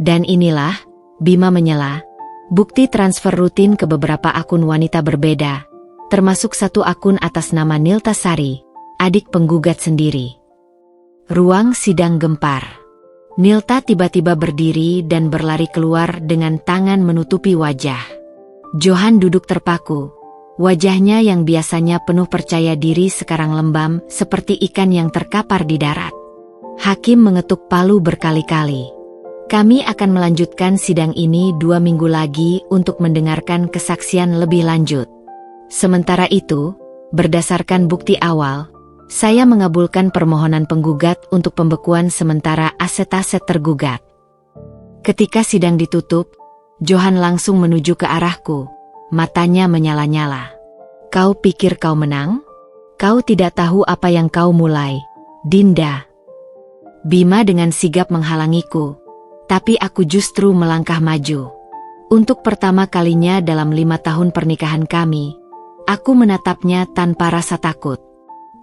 Dan inilah, Bima menyela, bukti transfer rutin ke beberapa akun wanita berbeda, termasuk satu akun atas nama Nilta Sari, adik penggugat sendiri. Ruang sidang gempar. Nilta tiba-tiba berdiri dan berlari keluar dengan tangan menutupi wajah. Johan duduk terpaku. Wajahnya yang biasanya penuh percaya diri sekarang lembam seperti ikan yang terkapar di darat. Hakim mengetuk palu berkali-kali. Kami akan melanjutkan sidang ini 2 minggu lagi untuk mendengarkan kesaksian lebih lanjut. Sementara itu, berdasarkan bukti awal, saya mengabulkan permohonan penggugat untuk pembekuan sementara aset-aset tergugat. Ketika sidang ditutup, Johan langsung menuju ke arahku, matanya menyala-nyala. Kau pikir kau menang? Kau tidak tahu apa yang kau mulai, Dinda. Bima dengan sigap menghalangiku, tapi aku justru melangkah maju. Untuk pertama kalinya dalam 5 tahun pernikahan kami, aku menatapnya tanpa rasa takut.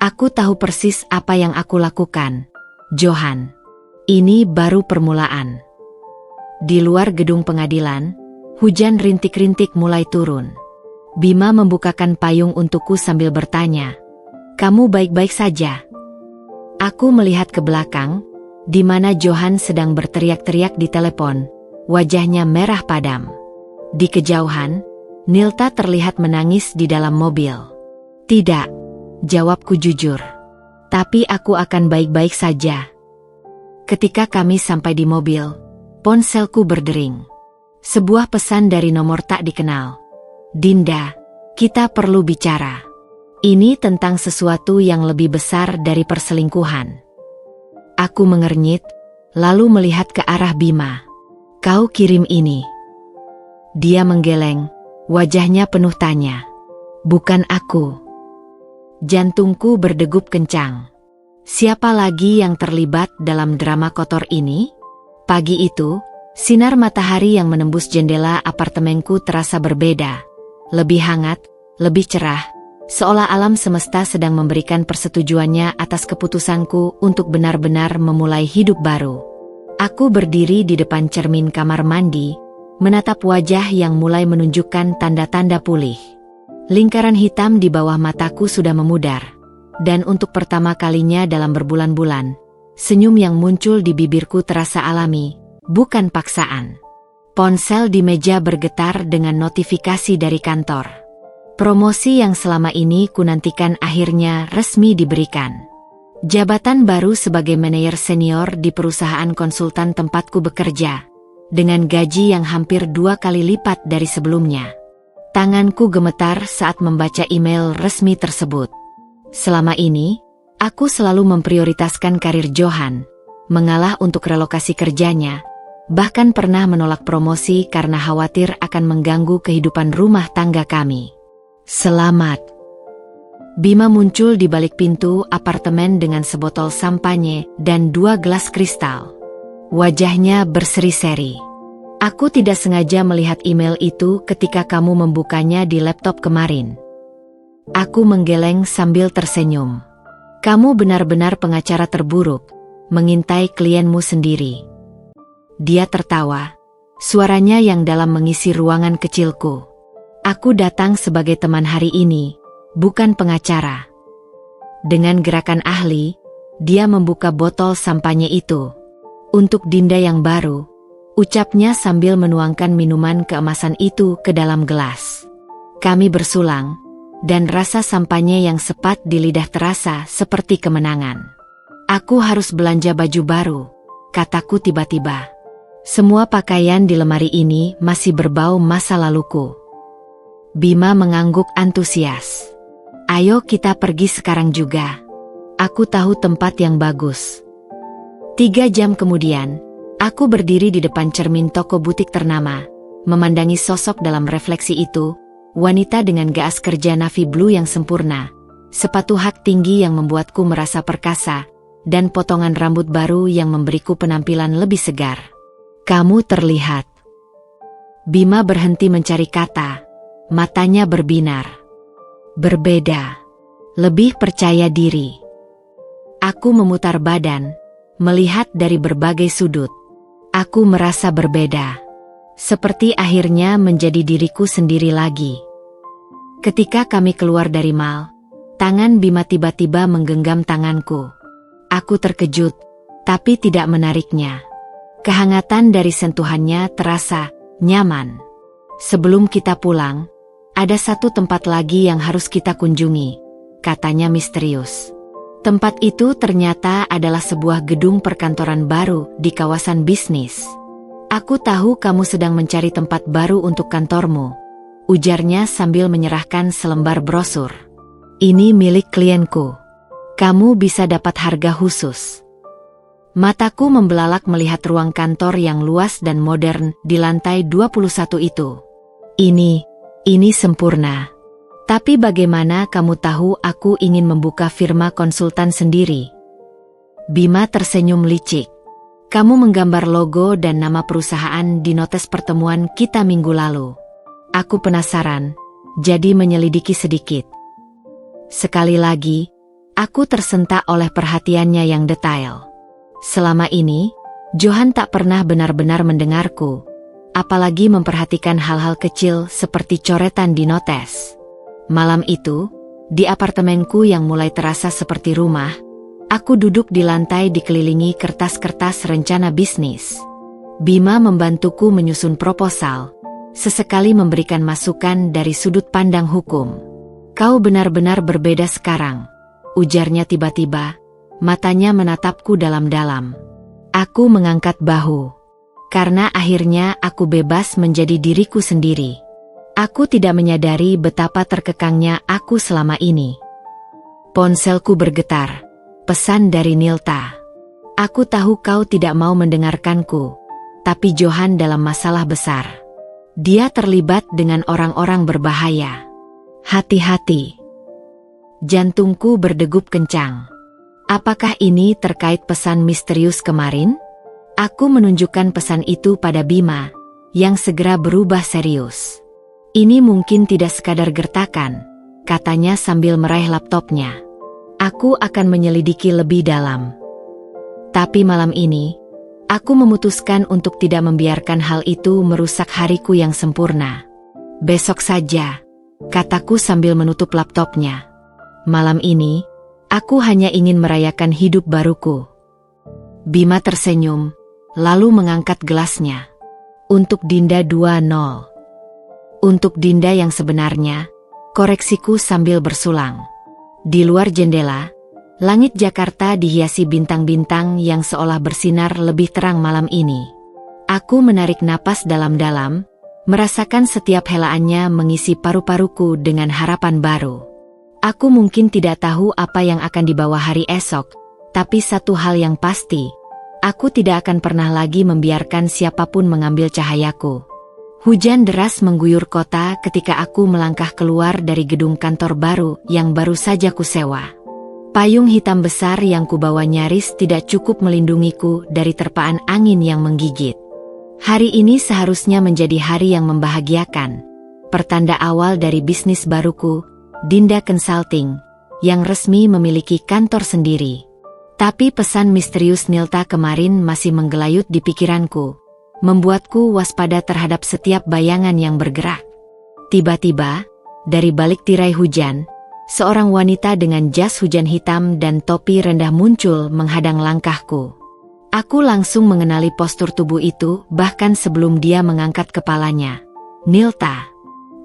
Aku tahu persis apa yang aku lakukan, Johan. Ini baru permulaan. Di luar gedung pengadilan, hujan rintik-rintik mulai turun. Bima membukakan payung untukku sambil bertanya, "Kamu baik-baik saja?" Aku melihat ke belakang, di mana Johan sedang berteriak-teriak di telepon, wajahnya merah padam. Di kejauhan, Nilta terlihat menangis di dalam mobil. "Tidak," jawabku jujur. "Tapi aku akan baik-baik saja." Ketika kami sampai di mobil, ponselku berdering. Sebuah pesan dari nomor tak dikenal. "Dinda, kita perlu bicara. Ini tentang sesuatu yang lebih besar dari perselingkuhan." Aku mengernyit, lalu melihat ke arah Bima. "Kau kirim ini?" Dia menggeleng, wajahnya penuh tanya. "Bukan aku." Jantungku berdegup kencang. Siapa lagi yang terlibat dalam drama kotor ini? Pagi itu, sinar matahari yang menembus jendela apartemenku terasa berbeda. Lebih hangat, lebih cerah, seolah alam semesta sedang memberikan persetujuannya atas keputusanku untuk benar-benar memulai hidup baru. Aku berdiri di depan cermin kamar mandi, menatap wajah yang mulai menunjukkan tanda-tanda pulih. Lingkaran hitam di bawah mataku sudah memudar, dan untuk pertama kalinya dalam berbulan-bulan, senyum yang muncul di bibirku terasa alami, bukan paksaan. Ponsel di meja bergetar dengan notifikasi dari kantor. Promosi yang selama ini kunantikan akhirnya resmi diberikan. Jabatan baru sebagai manajer senior di perusahaan konsultan tempatku bekerja, dengan gaji yang hampir 2 kali lipat dari sebelumnya. Tanganku gemetar saat membaca email resmi tersebut. Selama ini, aku selalu memprioritaskan karir Johan, mengalah untuk relokasi kerjanya, bahkan pernah menolak promosi karena khawatir akan mengganggu kehidupan rumah tangga kami. Selamat. Bima muncul di balik pintu apartemen dengan sebotol sampanye dan 2 gelas kristal. Wajahnya berseri-seri. "Aku tidak sengaja melihat email itu ketika kamu membukanya di laptop kemarin." Aku menggeleng sambil tersenyum. "Kamu benar-benar pengacara terburuk, mengintai klienmu sendiri." Dia tertawa, suaranya yang dalam mengisi ruangan kecilku. "Aku datang sebagai teman hari ini, bukan pengacara." Dengan gerakan ahli, dia membuka botol sampahnya itu. Untuk Dinda yang baru, ucapnya sambil menuangkan minuman keemasan itu ke dalam gelas. Kami bersulang, dan rasa sampahnya yang sepat di lidah terasa seperti kemenangan. Aku harus belanja baju baru, kataku tiba-tiba. Semua pakaian di lemari ini masih berbau masa laluku. Bima mengangguk antusias. Ayo kita pergi sekarang juga. Aku tahu tempat yang bagus. 3 jam kemudian, aku berdiri di depan cermin toko butik ternama, memandangi sosok dalam refleksi itu, wanita dengan gaas kerja navy blue yang sempurna, sepatu hak tinggi yang membuatku merasa perkasa, dan potongan rambut baru yang memberiku penampilan lebih segar. Kamu terlihat. Bima berhenti mencari kata, matanya berbinar. Berbeda. Lebih percaya diri. Aku memutar badan, melihat dari berbagai sudut. Aku merasa berbeda. Seperti akhirnya menjadi diriku sendiri lagi. Ketika kami keluar dari mal, tangan Bima tiba-tiba menggenggam tanganku. Aku terkejut, tapi tidak menariknya. Kehangatan dari sentuhannya terasa nyaman. Sebelum kita pulang, ada satu tempat lagi yang harus kita kunjungi, katanya misterius. Tempat itu ternyata adalah sebuah gedung perkantoran baru di kawasan bisnis. Aku tahu kamu sedang mencari tempat baru untuk kantormu, ujarnya sambil menyerahkan selembar brosur. Ini milik klienku. Kamu bisa dapat harga khusus. Mataku membelalak melihat ruang kantor yang luas dan modern di lantai 21 itu. Ini sempurna. Tapi bagaimana kamu tahu aku ingin membuka firma konsultan sendiri? Bima tersenyum licik. Kamu menggambar logo dan nama perusahaan di notes pertemuan kita minggu lalu. Aku penasaran, jadi menyelidiki sedikit. Sekali lagi, aku tersentak oleh perhatiannya yang detail. Selama ini, Johan tak pernah benar-benar mendengarku, apalagi memperhatikan hal-hal kecil seperti coretan di notes. Malam itu, di apartemenku yang mulai terasa seperti rumah, aku duduk di lantai dikelilingi kertas-kertas rencana bisnis. Bima membantuku menyusun proposal, sesekali memberikan masukan dari sudut pandang hukum. Kau benar-benar berbeda sekarang, ujarnya tiba-tiba, matanya menatapku dalam-dalam. Aku mengangkat bahu, karena akhirnya aku bebas menjadi diriku sendiri. Aku tidak menyadari betapa terkekangnya aku selama ini. Ponselku bergetar. Pesan dari Nilta. Aku tahu kau tidak mau mendengarkanku, tapi Johan dalam masalah besar. Dia terlibat dengan orang-orang berbahaya. Hati-hati. Jantungku berdegup kencang. Apakah ini terkait pesan misterius kemarin? Aku menunjukkan pesan itu pada Bima, yang segera berubah serius. Ini mungkin tidak sekadar gertakan, katanya sambil meraih laptopnya. Aku akan menyelidiki lebih dalam. Tapi malam ini, aku memutuskan untuk tidak membiarkan hal itu merusak hariku yang sempurna. Besok saja, kataku sambil menutup laptopnya. Malam ini, aku hanya ingin merayakan hidup baruku. Bima tersenyum, lalu mengangkat gelasnya. Untuk Dinda 2-0. Untuk Dinda yang sebenarnya, koreksiku sambil bersulang. Di luar jendela, langit Jakarta dihiasi bintang-bintang yang seolah bersinar lebih terang malam ini. Aku menarik napas dalam-dalam, merasakan setiap helaannya mengisi paru-paruku dengan harapan baru. Aku mungkin tidak tahu apa yang akan dibawa hari esok, tapi satu hal yang pasti, aku tidak akan pernah lagi membiarkan siapapun mengambil cahayaku. Hujan deras mengguyur kota ketika aku melangkah keluar dari gedung kantor baru yang baru saja kusewa. Payung hitam besar yang kubawa nyaris tidak cukup melindungiku dari terpaan angin yang menggigit. Hari ini seharusnya menjadi hari yang membahagiakan, pertanda awal dari bisnis baruku, Dinda Consulting, yang resmi memiliki kantor sendiri. Tapi pesan misterius Nilta kemarin masih menggelayut di pikiranku, membuatku waspada terhadap setiap bayangan yang bergerak. Tiba-tiba, dari balik tirai hujan, Seorang wanita dengan jas hujan hitam dan topi rendah muncul menghadang langkahku. Aku langsung mengenali postur tubuh itu bahkan sebelum dia mengangkat kepalanya. Nilta.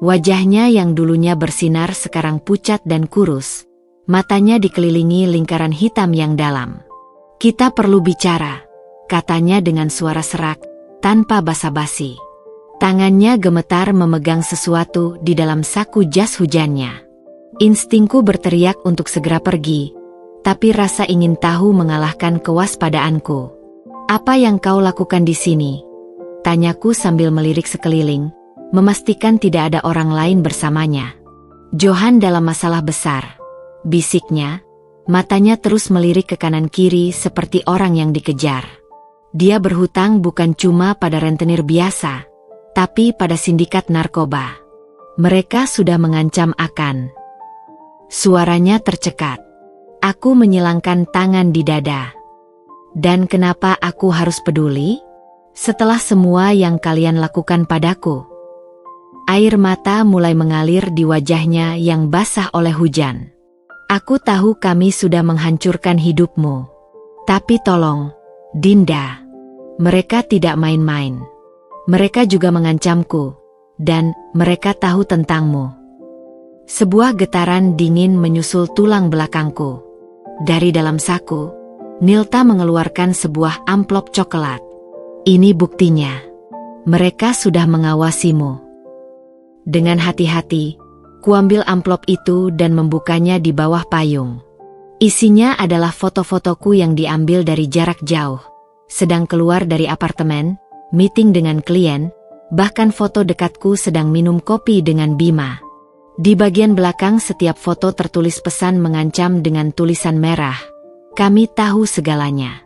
Wajahnya yang dulunya bersinar sekarang pucat dan kurus. Matanya dikelilingi lingkaran hitam yang dalam. "Kita perlu bicara," katanya dengan suara serak, tanpa basa-basi. Tangannya gemetar memegang sesuatu di dalam saku jas hujannya. Instingku berteriak untuk segera pergi, tapi rasa ingin tahu mengalahkan kewaspadaanku. "Apa yang kau lakukan di sini?" tanyaku sambil melirik sekeliling, memastikan tidak ada orang lain bersamanya. "Johan dalam masalah besar," bisiknya, matanya terus melirik ke kanan kiri seperti orang yang dikejar. "Dia berhutang bukan cuma pada rentenir biasa, tapi pada sindikat narkoba. Mereka sudah mengancam akan..." Suaranya tercekat. Aku menyilangkan tangan di dada. "Dan kenapa aku harus peduli? Setelah semua yang kalian lakukan padaku?" Air mata mulai mengalir di wajahnya yang basah oleh hujan. "Aku tahu kami sudah menghancurkan hidupmu. Tapi tolong, Dinda. Mereka tidak main-main. Mereka juga mengancamku. Dan mereka tahu tentangmu." Sebuah getaran dingin menyusul tulang belakangku. Dari dalam saku, Nilta mengeluarkan sebuah amplop coklat. "Ini buktinya. Mereka sudah mengawasimu." Dengan hati-hati, kuambil amplop itu dan membukanya di bawah payung. Isinya adalah foto-fotoku yang diambil dari jarak jauh, sedang keluar dari apartemen, meeting dengan klien, bahkan foto dekatku sedang minum kopi dengan Bima. Di bagian belakang setiap foto tertulis pesan mengancam dengan tulisan merah. "Kami tahu segalanya."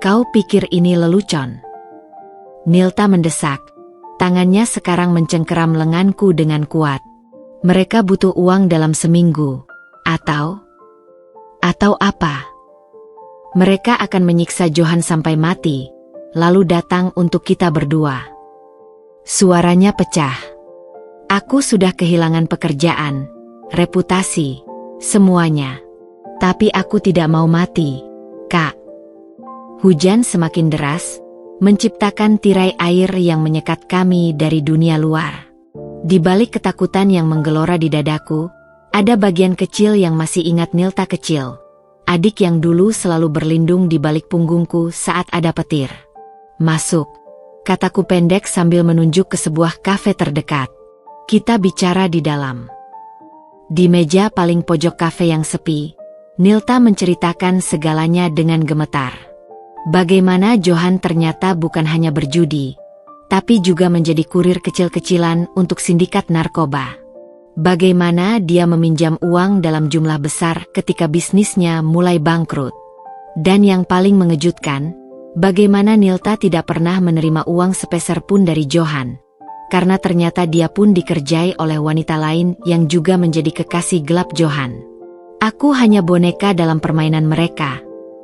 "Kau pikir ini lelucon?" Nilta mendesak. Tangannya sekarang mencengkeram lenganku dengan kuat. "Mereka butuh uang dalam seminggu. Atau apa? Mereka akan menyiksa Johan sampai mati, lalu datang untuk kita berdua." Suaranya pecah. "Aku sudah kehilangan pekerjaan, reputasi, semuanya. Tapi aku tidak mau mati, Kak." Hujan semakin deras, menciptakan tirai air yang menyekat kami dari dunia luar. Di balik ketakutan yang menggelora di dadaku, ada bagian kecil yang masih ingat Nilta kecil. Adik yang dulu selalu berlindung di balik punggungku saat ada petir. "Masuk," kataku pendek sambil menunjuk ke sebuah kafe terdekat. "Kita bicara di dalam." Di meja paling pojok kafe yang sepi, Nilta menceritakan segalanya dengan gemetar. Bagaimana Johan ternyata bukan hanya berjudi, tapi juga menjadi kurir kecil-kecilan untuk sindikat narkoba. Bagaimana dia meminjam uang dalam jumlah besar ketika bisnisnya mulai bangkrut. Dan yang paling mengejutkan, bagaimana Nilta tidak pernah menerima uang sepeser pun dari Johan. Karena ternyata dia pun dikerjai oleh wanita lain yang juga menjadi kekasih gelap Johan. "Aku hanya boneka dalam permainan mereka,"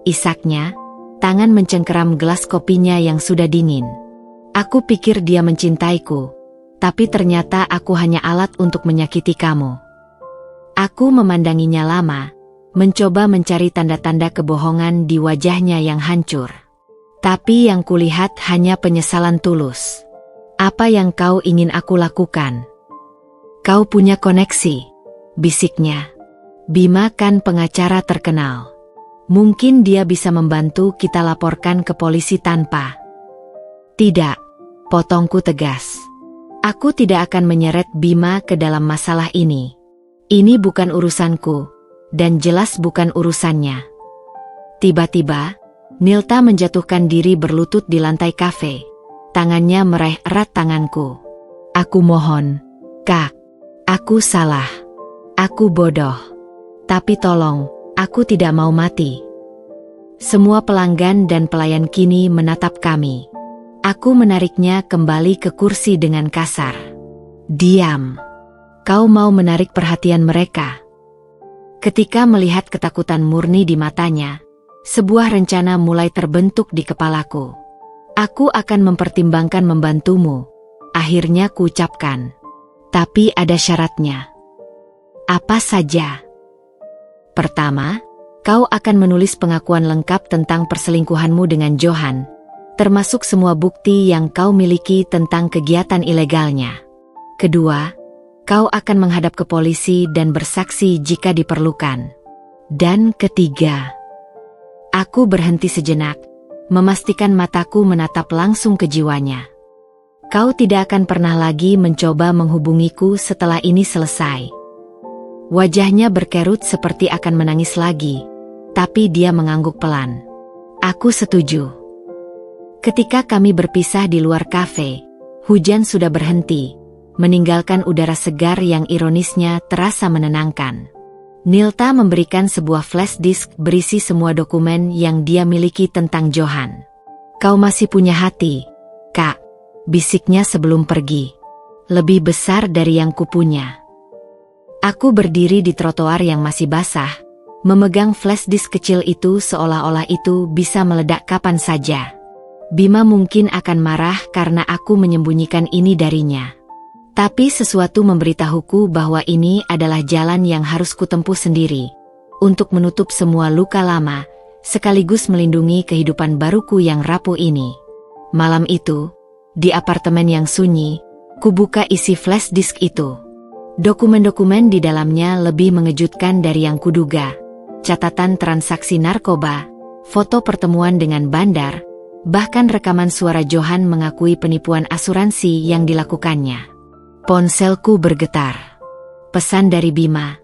isaknya, tangan mencengkeram gelas kopinya yang sudah dingin. "Aku pikir dia mencintaiku, tapi ternyata aku hanya alat untuk menyakiti kamu." Aku memandanginya lama, mencoba mencari tanda-tanda kebohongan di wajahnya yang hancur. Tapi yang kulihat hanya penyesalan tulus. "Apa yang kau ingin aku lakukan?" "Kau punya koneksi," bisiknya. "Bima kan pengacara terkenal. Mungkin dia bisa membantu kita laporkan ke polisi tanpa..." "Tidak," potongku tegas. "Aku tidak akan menyeret Bima ke dalam masalah ini. Ini bukan urusanku, dan jelas bukan urusannya." Tiba-tiba, Nilta menjatuhkan diri berlutut di lantai kafe. Tangannya meraih erat tanganku. "Aku mohon, Kak. Aku salah. Aku bodoh. Tapi tolong, aku tidak mau mati." Semua pelanggan dan pelayan kini menatap kami. Aku menariknya kembali ke kursi dengan kasar. "Diam. Kau mau menarik perhatian mereka." Ketika melihat ketakutan murni di matanya, sebuah rencana mulai terbentuk di kepalaku. "Aku akan mempertimbangkan membantumu," akhirnya kuucapkan. "Tapi ada syaratnya." Apa saja? Pertama, kau akan menulis pengakuan lengkap tentang perselingkuhanmu dengan Johan, termasuk semua bukti yang kau miliki tentang kegiatan ilegalnya. Kedua, kau akan menghadap ke polisi dan bersaksi jika diperlukan. Dan ketiga, aku berhenti sejenak, memastikan mataku menatap langsung ke jiwanya. Kau tidak akan pernah lagi mencoba menghubungiku setelah ini selesai. Wajahnya berkerut seperti akan menangis lagi, tapi dia mengangguk pelan. Aku setuju. Ketika kami berpisah di luar kafe, hujan sudah berhenti, meninggalkan udara segar yang ironisnya terasa menenangkan. Nilta memberikan sebuah flash disk berisi semua dokumen yang dia miliki tentang Johan. Kau masih punya hati, Kak, bisiknya sebelum pergi. Lebih besar dari yang kupunya. Aku berdiri di trotoar yang masih basah, memegang flash disk kecil itu seolah-olah itu bisa meledak kapan saja. Bima mungkin akan marah karena aku menyembunyikan ini darinya. Tapi sesuatu memberitahuku bahwa ini adalah jalan yang harus kutempuh sendiri, untuk menutup semua luka lama, sekaligus melindungi kehidupan baruku yang rapuh ini. Malam itu, di apartemen yang sunyi, kubuka isi flash disk itu. Dokumen-dokumen di dalamnya lebih mengejutkan dari yang kuduga. Catatan transaksi narkoba, foto pertemuan dengan bandar, bahkan rekaman suara Johan mengakui penipuan asuransi yang dilakukannya. Ponselku bergetar. Pesan dari Bima.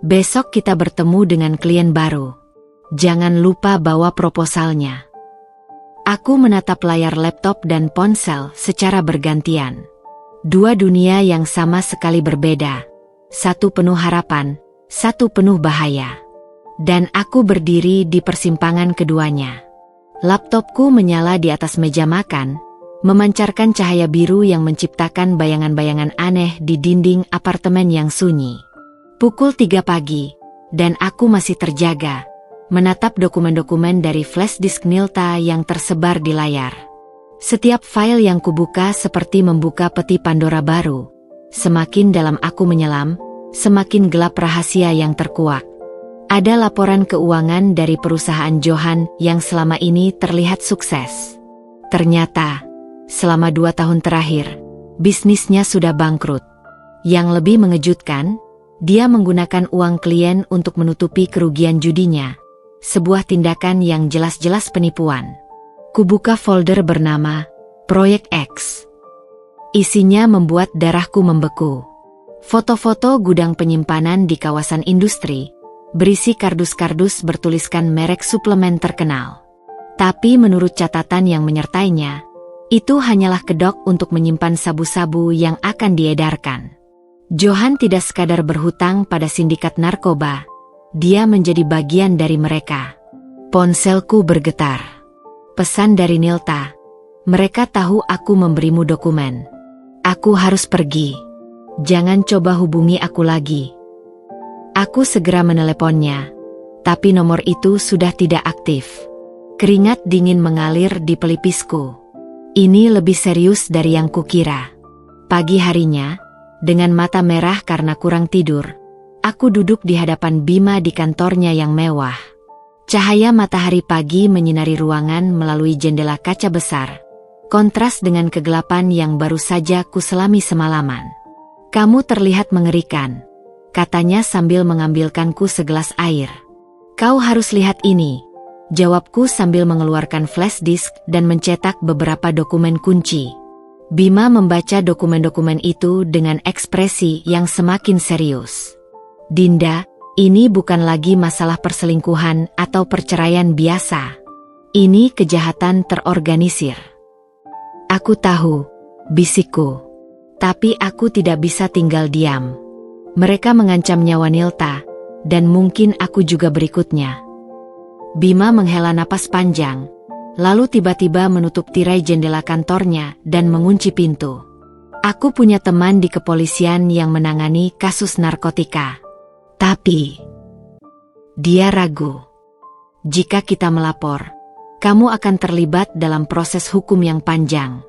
Besok kita bertemu dengan klien baru. Jangan lupa bawa proposalnya. Aku menatap layar laptop dan ponsel secara bergantian. Dua dunia yang sama sekali berbeda. Satu penuh harapan, satu penuh bahaya. Dan aku berdiri di persimpangan keduanya. Laptopku menyala di atas meja makan, memancarkan cahaya biru yang menciptakan bayangan-bayangan aneh di dinding apartemen yang sunyi. Pukul 3 pagi, dan aku masih terjaga, menatap dokumen-dokumen dari flash disk Nilta yang tersebar di layar. Setiap file yang kubuka seperti membuka peti Pandora baru. Semakin dalam aku menyelam, semakin gelap rahasia yang terkuak. Ada laporan keuangan dari perusahaan Johan yang selama ini terlihat sukses. Ternyata, selama 2 tahun terakhir, bisnisnya sudah bangkrut. Yang lebih mengejutkan, dia menggunakan uang klien untuk menutupi kerugian judinya. Sebuah tindakan yang jelas-jelas penipuan. Kubuka folder bernama Proyek X. Isinya membuat darahku membeku. Foto-foto gudang penyimpanan di kawasan industri, berisi kardus-kardus bertuliskan merek suplemen terkenal. Tapi menurut catatan yang menyertainya, itu hanyalah kedok untuk menyimpan sabu-sabu yang akan diedarkan. Johan tidak sekadar berhutang pada sindikat narkoba, dia menjadi bagian dari mereka. Ponselku bergetar. Pesan dari Nilta. Mereka tahu aku memberimu dokumen. Aku harus pergi. Jangan coba hubungi aku lagi. Aku segera meneleponnya, tapi nomor itu sudah tidak aktif. Keringat dingin mengalir di pelipisku. Ini lebih serius dari yang kukira. Pagi harinya, dengan mata merah karena kurang tidur, aku duduk di hadapan Bima di kantornya yang mewah. Cahaya matahari pagi menyinari ruangan melalui jendela kaca besar, kontras dengan kegelapan yang baru saja kuselami semalaman. Kamu terlihat mengerikan, katanya sambil mengambilkanku segelas air. Kau harus lihat ini, jawabku sambil mengeluarkan flash disk dan mencetak beberapa dokumen kunci. Bima membaca dokumen-dokumen itu dengan ekspresi yang semakin serius. Dinda, ini bukan lagi masalah perselingkuhan atau perceraian biasa. Ini kejahatan terorganisir. Aku tahu, bisikku. Tapi aku tidak bisa tinggal diam. Mereka mengancam nyawa Nilta, dan mungkin aku juga berikutnya. Bima menghela napas panjang, lalu tiba-tiba menutup tirai jendela kantornya dan mengunci pintu. Aku punya teman di kepolisian yang menangani kasus narkotika. Tapi dia ragu. Jika kita melapor, kamu akan terlibat dalam proses hukum yang panjang.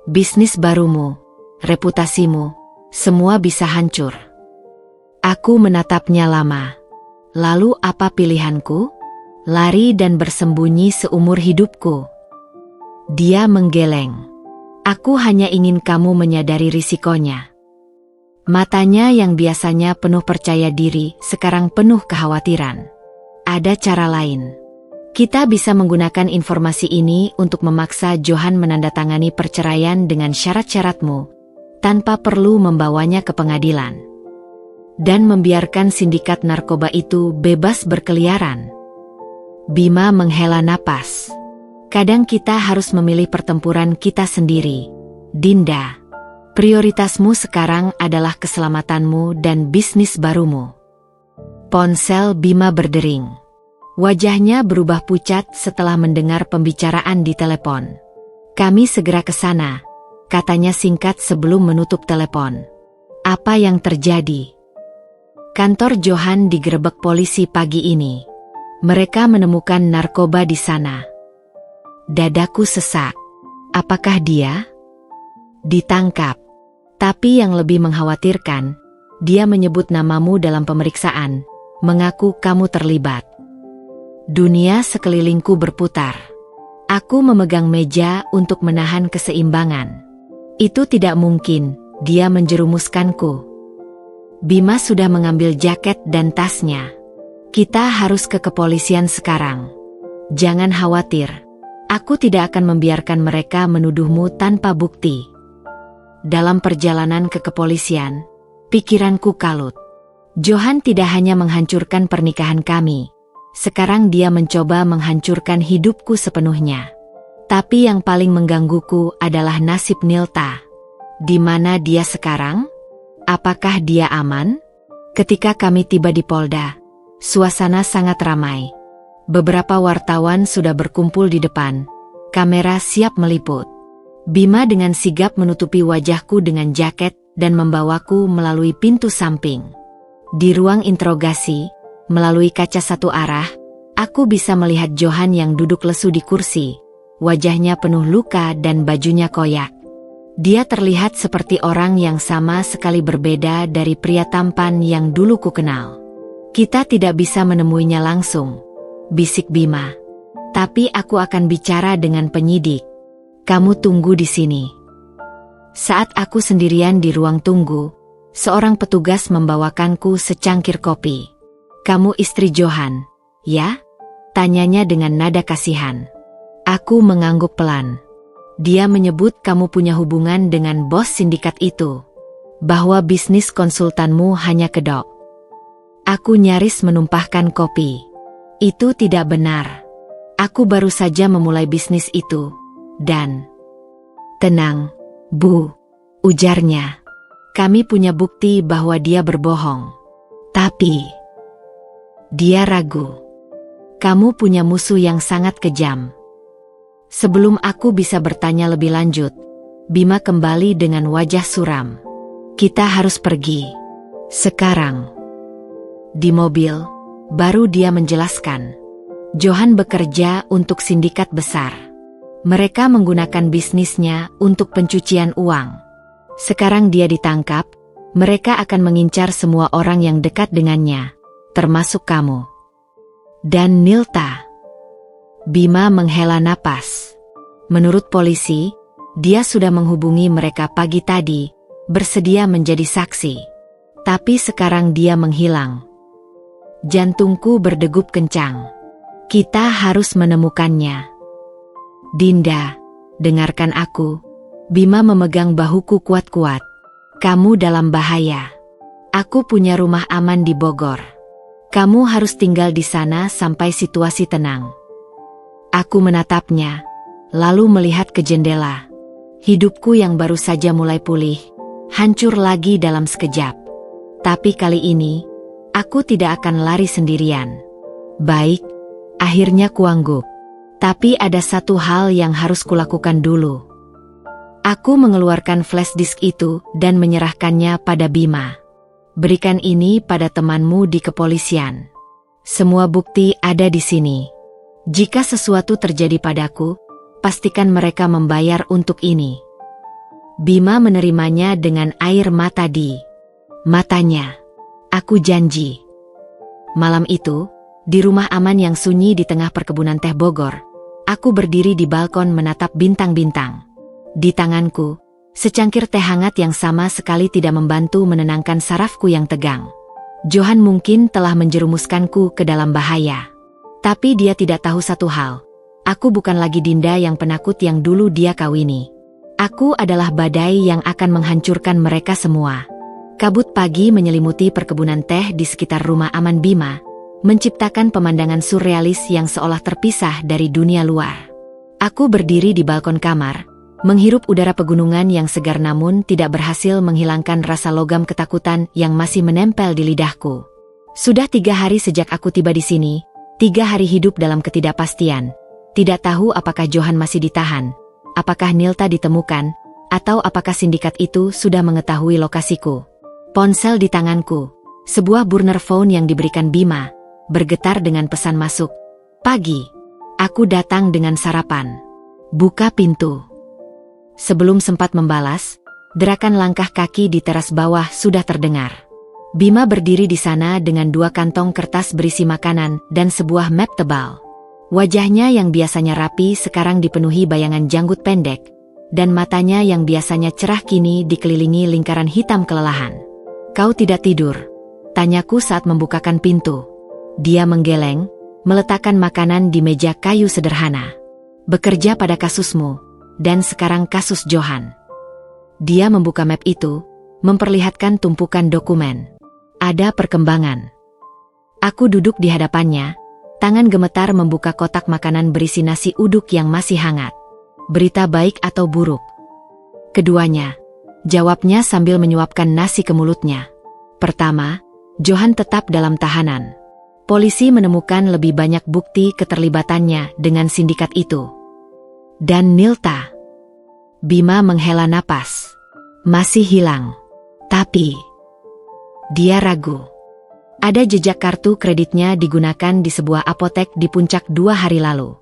Bisnis barumu, reputasimu, semua bisa hancur. Aku menatapnya lama. Lalu apa pilihanku? Lari dan bersembunyi seumur hidupku. Dia menggeleng. Aku hanya ingin kamu menyadari risikonya. Matanya yang biasanya penuh percaya diri, sekarang penuh kekhawatiran. Ada cara lain. Kita bisa menggunakan informasi ini untuk memaksa Johan menandatangani perceraian dengan syarat-syaratmu, tanpa perlu membawanya ke pengadilan. Dan membiarkan sindikat narkoba itu bebas berkeliaran. Bima menghela napas. Kadang kita harus memilih pertempuran kita sendiri. Dinda, prioritasmu sekarang adalah keselamatanmu dan bisnis barumu. Ponsel Bima berdering. Wajahnya berubah pucat setelah mendengar pembicaraan di telepon. Kami segera ke sana, katanya singkat sebelum menutup telepon. Apa yang terjadi? Kantor Johan digerebek polisi pagi ini. Mereka menemukan narkoba di sana. Dadaku sesak. Apakah dia ditangkap? Tapi yang lebih mengkhawatirkan, dia menyebut namamu dalam pemeriksaan, mengaku kamu terlibat. Dunia sekelilingku berputar. Aku memegang meja untuk menahan keseimbangan. Itu tidak mungkin, dia menjerumuskanku. Bima sudah mengambil jaket dan tasnya. Kita harus ke kepolisian sekarang. Jangan khawatir. Aku tidak akan membiarkan mereka menuduhmu tanpa bukti. Dalam perjalanan ke kepolisian, pikiranku kalut. Johan tidak hanya menghancurkan pernikahan kami. Sekarang dia mencoba menghancurkan hidupku sepenuhnya. Tapi yang paling menggangguku adalah nasib Nilta. Di mana dia sekarang? Apakah dia aman? Ketika kami tiba di Polda, suasana sangat ramai. Beberapa wartawan sudah berkumpul di depan. Kamera siap meliput. Bima dengan sigap menutupi wajahku dengan jaket dan membawaku melalui pintu samping. Di ruang interogasi, melalui kaca satu arah, aku bisa melihat Johan yang duduk lesu di kursi. Wajahnya penuh luka dan bajunya koyak. Dia terlihat seperti orang yang sama sekali berbeda dari pria tampan yang dulu ku kenal. Kita tidak bisa menemuinya langsung, bisik Bima. Tapi aku akan bicara dengan penyidik. Kamu tunggu di sini. Saat aku sendirian di ruang tunggu, seorang petugas membawakanku secangkir kopi. Kamu istri Johan, ya? Tanyanya dengan nada kasihan. Aku mengangguk pelan. Dia menyebut kamu punya hubungan dengan bos sindikat itu. Bahwa bisnis konsultanmu hanya kedok. Aku nyaris menumpahkan kopi. Itu tidak benar. Aku baru saja memulai bisnis itu. Dan tenang, Bu, ujarnya. Kami punya bukti bahwa dia berbohong. Tapi dia ragu. Kamu punya musuh yang sangat kejam. Sebelum aku bisa bertanya lebih lanjut, Bima kembali dengan wajah suram. Kita harus pergi. Sekarang. Di mobil, baru dia menjelaskan. Johan bekerja untuk sindikat besar. Mereka menggunakan bisnisnya untuk pencucian uang. Sekarang dia ditangkap, mereka akan mengincar semua orang yang dekat dengannya, termasuk kamu. Dan Nilta. Bima menghela napas. Menurut polisi, dia sudah menghubungi mereka pagi tadi, bersedia menjadi saksi. Tapi sekarang dia menghilang. Jantungku berdegup kencang. Kita harus menemukannya. Dinda, dengarkan aku. Bima memegang bahuku kuat-kuat. Kamu dalam bahaya. Aku punya rumah aman di Bogor. Kamu harus tinggal di sana sampai situasi tenang. Aku menatapnya, lalu melihat ke jendela. Hidupku yang baru saja mulai pulih, hancur lagi dalam sekejap. Tapi kali ini, aku tidak akan lari sendirian. Baik, akhirnya kuangguk. Tapi ada satu hal yang harus kulakukan dulu. Aku mengeluarkan flash disk itu dan menyerahkannya pada Bima. Berikan ini pada temanmu di kepolisian. Semua bukti ada di sini. Jika sesuatu terjadi padaku, pastikan mereka membayar untuk ini. Bima menerimanya dengan air mata di matanya. Aku janji. Malam itu, di rumah aman yang sunyi di tengah perkebunan teh Bogor, aku berdiri di balkon menatap bintang-bintang. Di tanganku, secangkir teh hangat yang sama sekali tidak membantu menenangkan sarafku yang tegang. Johan mungkin telah menjerumuskanku ke dalam bahaya. Tapi dia tidak tahu satu hal. Aku bukan lagi Dinda yang penakut yang dulu dia kawini. Aku adalah badai yang akan menghancurkan mereka semua. Kabut pagi menyelimuti perkebunan teh di sekitar rumah aman Bima, menciptakan pemandangan surrealis yang seolah terpisah dari dunia luar. Aku berdiri di balkon kamar, menghirup udara pegunungan yang segar namun tidak berhasil menghilangkan rasa logam ketakutan yang masih menempel di lidahku. Sudah 3 hari sejak aku tiba di sini, 3 hari hidup dalam ketidakpastian. Tidak tahu apakah Johan masih ditahan, apakah Nilta ditemukan, atau apakah sindikat itu sudah mengetahui lokasiku. Ponsel di tanganku, sebuah burner phone yang diberikan Bima, bergetar dengan pesan masuk. Pagi. Aku datang dengan sarapan. Buka pintu. Sebelum sempat membalas, derakan langkah kaki di teras bawah sudah terdengar. Bima berdiri di sana dengan 2 kantong kertas berisi makanan dan sebuah map tebal. Wajahnya yang biasanya rapi sekarang dipenuhi bayangan janggut pendek, dan matanya yang biasanya cerah kini dikelilingi lingkaran hitam kelelahan. Kau tidak tidur? Tanyaku saat membukakan pintu. Dia menggeleng, meletakkan makanan di meja kayu sederhana. Bekerja pada kasusmu. Dan sekarang kasus Johan. Dia membuka map itu, memperlihatkan tumpukan dokumen. Ada perkembangan. Aku duduk di hadapannya, tangan gemetar membuka kotak makanan berisi nasi uduk yang masih hangat. Berita baik atau buruk? Keduanya, jawabnya sambil menyuapkan nasi ke mulutnya. Pertama, Johan tetap dalam tahanan. Polisi menemukan lebih banyak bukti keterlibatannya dengan sindikat itu. Dan Nilta. Bima menghela napas. Masih hilang. Tapi dia ragu. Ada jejak kartu kreditnya digunakan di sebuah apotek di puncak 2 hari lalu.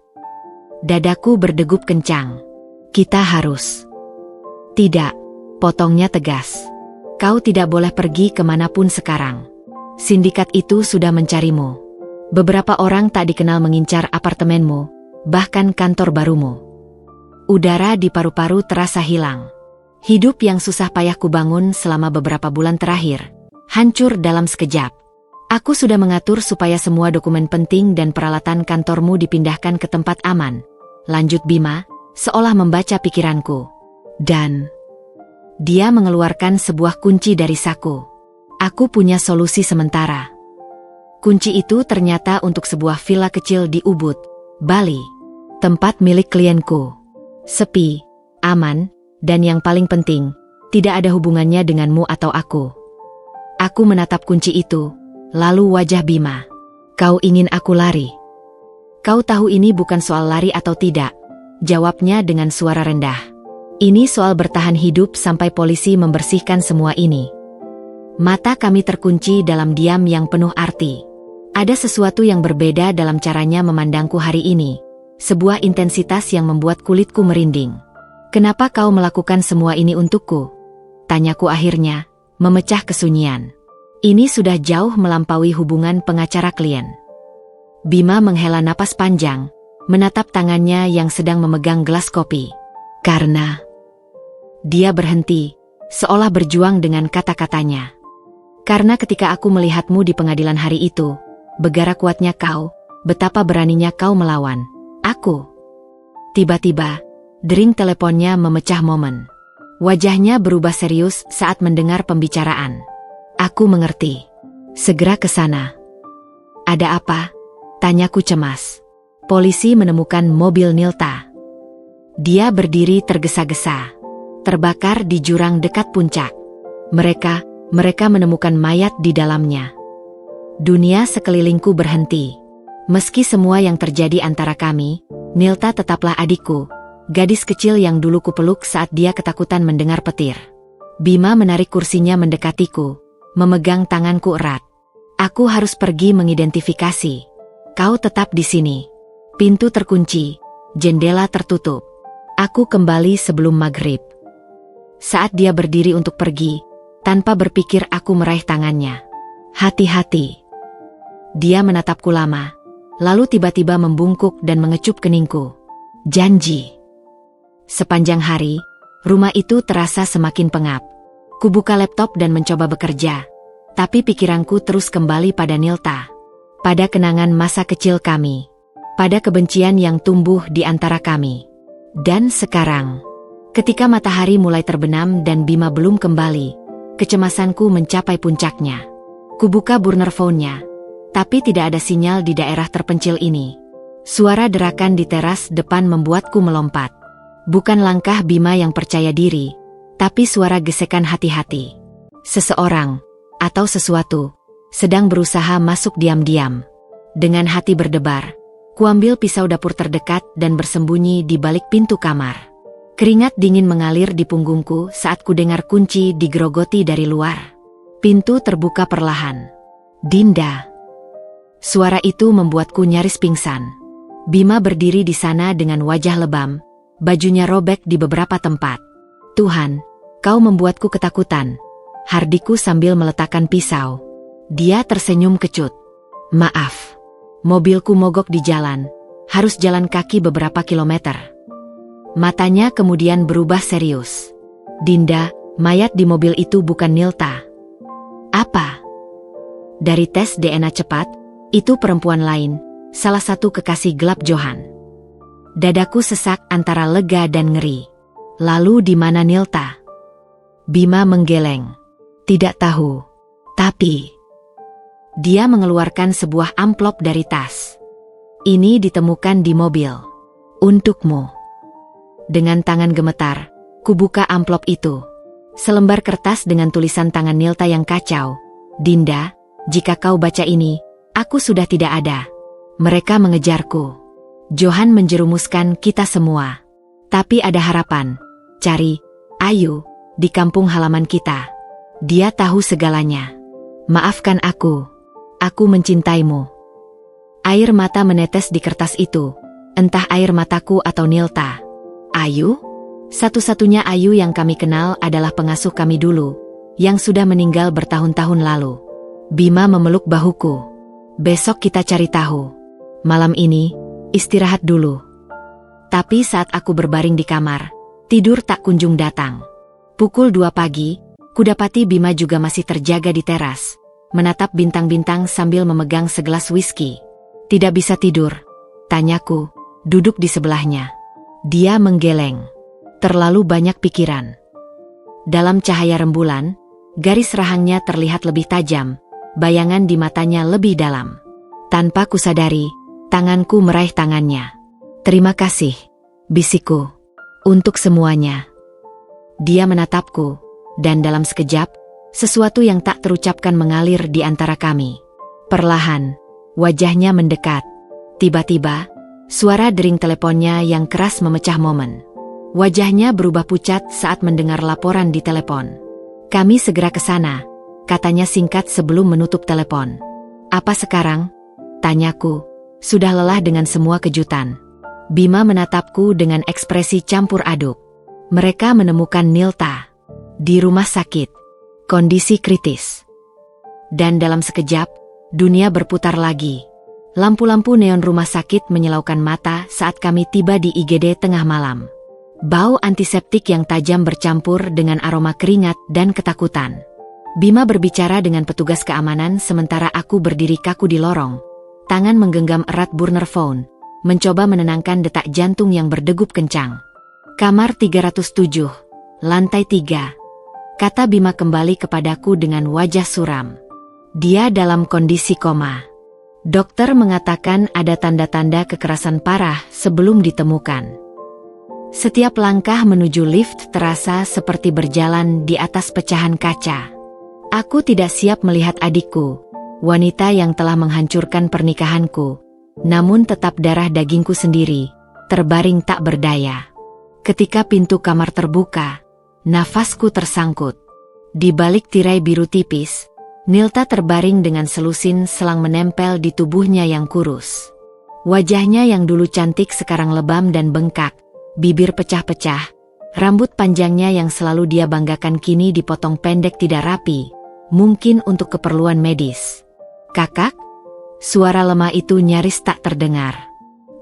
Dadaku berdegup kencang. Kita harus. Tidak, potongnya tegas. Kau tidak boleh pergi kemanapun sekarang. Sindikat itu sudah mencarimu. Beberapa orang tak dikenal mengincar apartemenmu, bahkan kantor barumu. Udara di paru-paru terasa hilang. Hidup yang susah payah kubangun selama beberapa bulan terakhir, hancur dalam sekejap. Aku sudah mengatur supaya semua dokumen penting dan peralatan kantormu dipindahkan ke tempat aman. Lanjut Bima, seolah membaca pikiranku. Dan dia mengeluarkan sebuah kunci dari saku. Aku punya solusi sementara. Kunci itu ternyata untuk sebuah villa kecil di Ubud, Bali. Tempat milik klienku. Sepi, aman, dan yang paling penting, tidak ada hubungannya denganmu atau aku. Aku menatap kunci itu, lalu wajah Bima. Kau ingin aku lari? Kau tahu ini bukan soal lari atau tidak, jawabnya dengan suara rendah. Ini soal bertahan hidup sampai polisi membersihkan semua ini. Mata kami terkunci dalam diam yang penuh arti. Ada sesuatu yang berbeda dalam caranya memandangku hari ini. Sebuah intensitas yang membuat kulitku merinding. Kenapa kau melakukan semua ini untukku? Tanyaku akhirnya, memecah kesunyian. Ini sudah jauh melampaui hubungan pengacara klien. Bima menghela napas panjang, menatap tangannya yang sedang memegang gelas kopi. Karena dia berhenti, seolah berjuang dengan kata-katanya. Karena ketika aku melihatmu di pengadilan hari itu, begara kuatnya kau, betapa beraninya kau melawan aku. Tiba-tiba, dering teleponnya memecah momen. Wajahnya berubah serius saat mendengar pembicaraan. Aku mengerti. Segera ke sana. Ada apa? Tanyaku cemas. Polisi menemukan mobil Nilta. Dia berdiri tergesa-gesa. Terbakar di jurang dekat puncak. Mereka menemukan mayat di dalamnya. Dunia sekelilingku berhenti. Meski semua yang terjadi antara kami, Nilta tetaplah adikku, gadis kecil yang dulu kupeluk saat dia ketakutan mendengar petir. Bima menarik kursinya mendekatiku, memegang tanganku erat. Aku harus pergi mengidentifikasi. Kau tetap di sini. Pintu terkunci, jendela tertutup. Aku kembali sebelum maghrib. Saat dia berdiri untuk pergi, tanpa berpikir aku meraih tangannya. Hati-hati. Dia menatapku lama, lalu tiba-tiba membungkuk dan mengecup keningku. Janji. Sepanjang hari, rumah itu terasa semakin pengap. Kubuka laptop dan mencoba bekerja, tapi pikiranku terus kembali pada Nilta. Pada kenangan masa kecil kami. Pada kebencian yang tumbuh di antara kami. Dan sekarang, ketika matahari mulai terbenam dan Bima belum kembali, kecemasanku mencapai puncaknya. Kubuka burner phone-nya, tapi tidak ada sinyal di daerah terpencil ini. Suara derakan di teras depan membuatku melompat. Bukan langkah Bima yang percaya diri, tapi suara gesekan hati-hati. Seseorang, atau sesuatu, sedang berusaha masuk diam-diam. Dengan hati berdebar, kuambil pisau dapur terdekat dan bersembunyi di balik pintu kamar. Keringat dingin mengalir di punggungku saat kudengar kunci digerogoti dari luar. Pintu terbuka perlahan. Dinda. Suara itu membuatku nyaris pingsan. Bima berdiri di sana dengan wajah lebam, bajunya robek di beberapa tempat. Tuhan, kau membuatku ketakutan. Hardiku sambil meletakkan pisau. Dia tersenyum kecut. Maaf. Mobilku mogok di jalan. Harus jalan kaki beberapa kilometer. Matanya kemudian berubah serius. Dinda, mayat di mobil itu bukan Nilta. Apa? Dari tes DNA cepat, itu perempuan lain, salah satu kekasih gelap Johan. Dadaku sesak antara lega dan ngeri. Lalu di mana Nilta? Bima menggeleng. Tidak tahu. Tapi dia mengeluarkan sebuah amplop dari tas. Ini ditemukan di mobil. Untukmu. Dengan tangan gemetar, kubuka amplop itu. Selembar kertas dengan tulisan tangan Nilta yang kacau. Dinda, jika kau baca ini, aku sudah tidak ada. Mereka mengejarku. Johan menjerumuskan kita semua. Tapi ada harapan. Cari Ayu di kampung halaman kita. Dia tahu segalanya. Maafkan aku. Aku mencintaimu. Air mata menetes di kertas itu. Entah air mataku atau Nilta. Ayu? Satu-satunya Ayu yang kami kenal adalah pengasuh kami dulu, yang sudah meninggal bertahun-tahun lalu. Bima memeluk bahuku. Besok kita cari tahu. Malam ini, istirahat dulu. Tapi saat aku berbaring di kamar, tidur tak kunjung datang. Pukul 2 pagi, kudapati Bima juga masih terjaga di teras, menatap bintang-bintang sambil memegang segelas whisky. Tidak bisa tidur, tanyaku, duduk di sebelahnya. Dia menggeleng. Terlalu banyak pikiran. Dalam cahaya rembulan, garis rahangnya terlihat lebih tajam, bayangan di matanya lebih dalam. Tanpa kusadari, tanganku meraih tangannya. Terima kasih, bisikku, untuk semuanya. Dia menatapku, dan dalam sekejap, sesuatu yang tak terucapkan mengalir di antara kami. Perlahan, wajahnya mendekat. Tiba-tiba, suara dering teleponnya yang keras memecah momen. Wajahnya berubah pucat saat mendengar laporan di telepon. Kami segera ke sana, katanya singkat sebelum menutup telepon. Apa sekarang? Tanyaku, sudah lelah dengan semua kejutan. Bima menatapku dengan ekspresi campur aduk. Mereka menemukan Nilta di rumah sakit, kondisi kritis. Dan dalam sekejap, dunia berputar lagi. Lampu-lampu neon rumah sakit menyilaukan mata saat kami tiba di IGD tengah malam. Bau antiseptik yang tajam bercampur dengan aroma keringat dan ketakutan. Bima berbicara dengan petugas keamanan sementara aku berdiri kaku di lorong. Tangan menggenggam erat burner phone, mencoba menenangkan detak jantung yang berdegup kencang. Kamar 307, lantai 3. Kata Bima kembali kepadaku dengan wajah suram. Dia dalam kondisi koma. Dokter mengatakan ada tanda-tanda kekerasan parah sebelum ditemukan. Setiap langkah menuju lift terasa seperti berjalan di atas pecahan kaca. Aku tidak siap melihat adikku, wanita yang telah menghancurkan pernikahanku, namun tetap darah dagingku sendiri, terbaring tak berdaya. Ketika pintu kamar terbuka, nafasku tersangkut. Di balik tirai biru tipis, Nilta terbaring dengan selusin selang menempel di tubuhnya yang kurus. Wajahnya yang dulu cantik sekarang lebam dan bengkak. Bibir pecah-pecah, rambut panjangnya yang selalu dia banggakan kini dipotong pendek tidak rapi, mungkin untuk keperluan medis. Kakak? Suara lemah itu nyaris tak terdengar.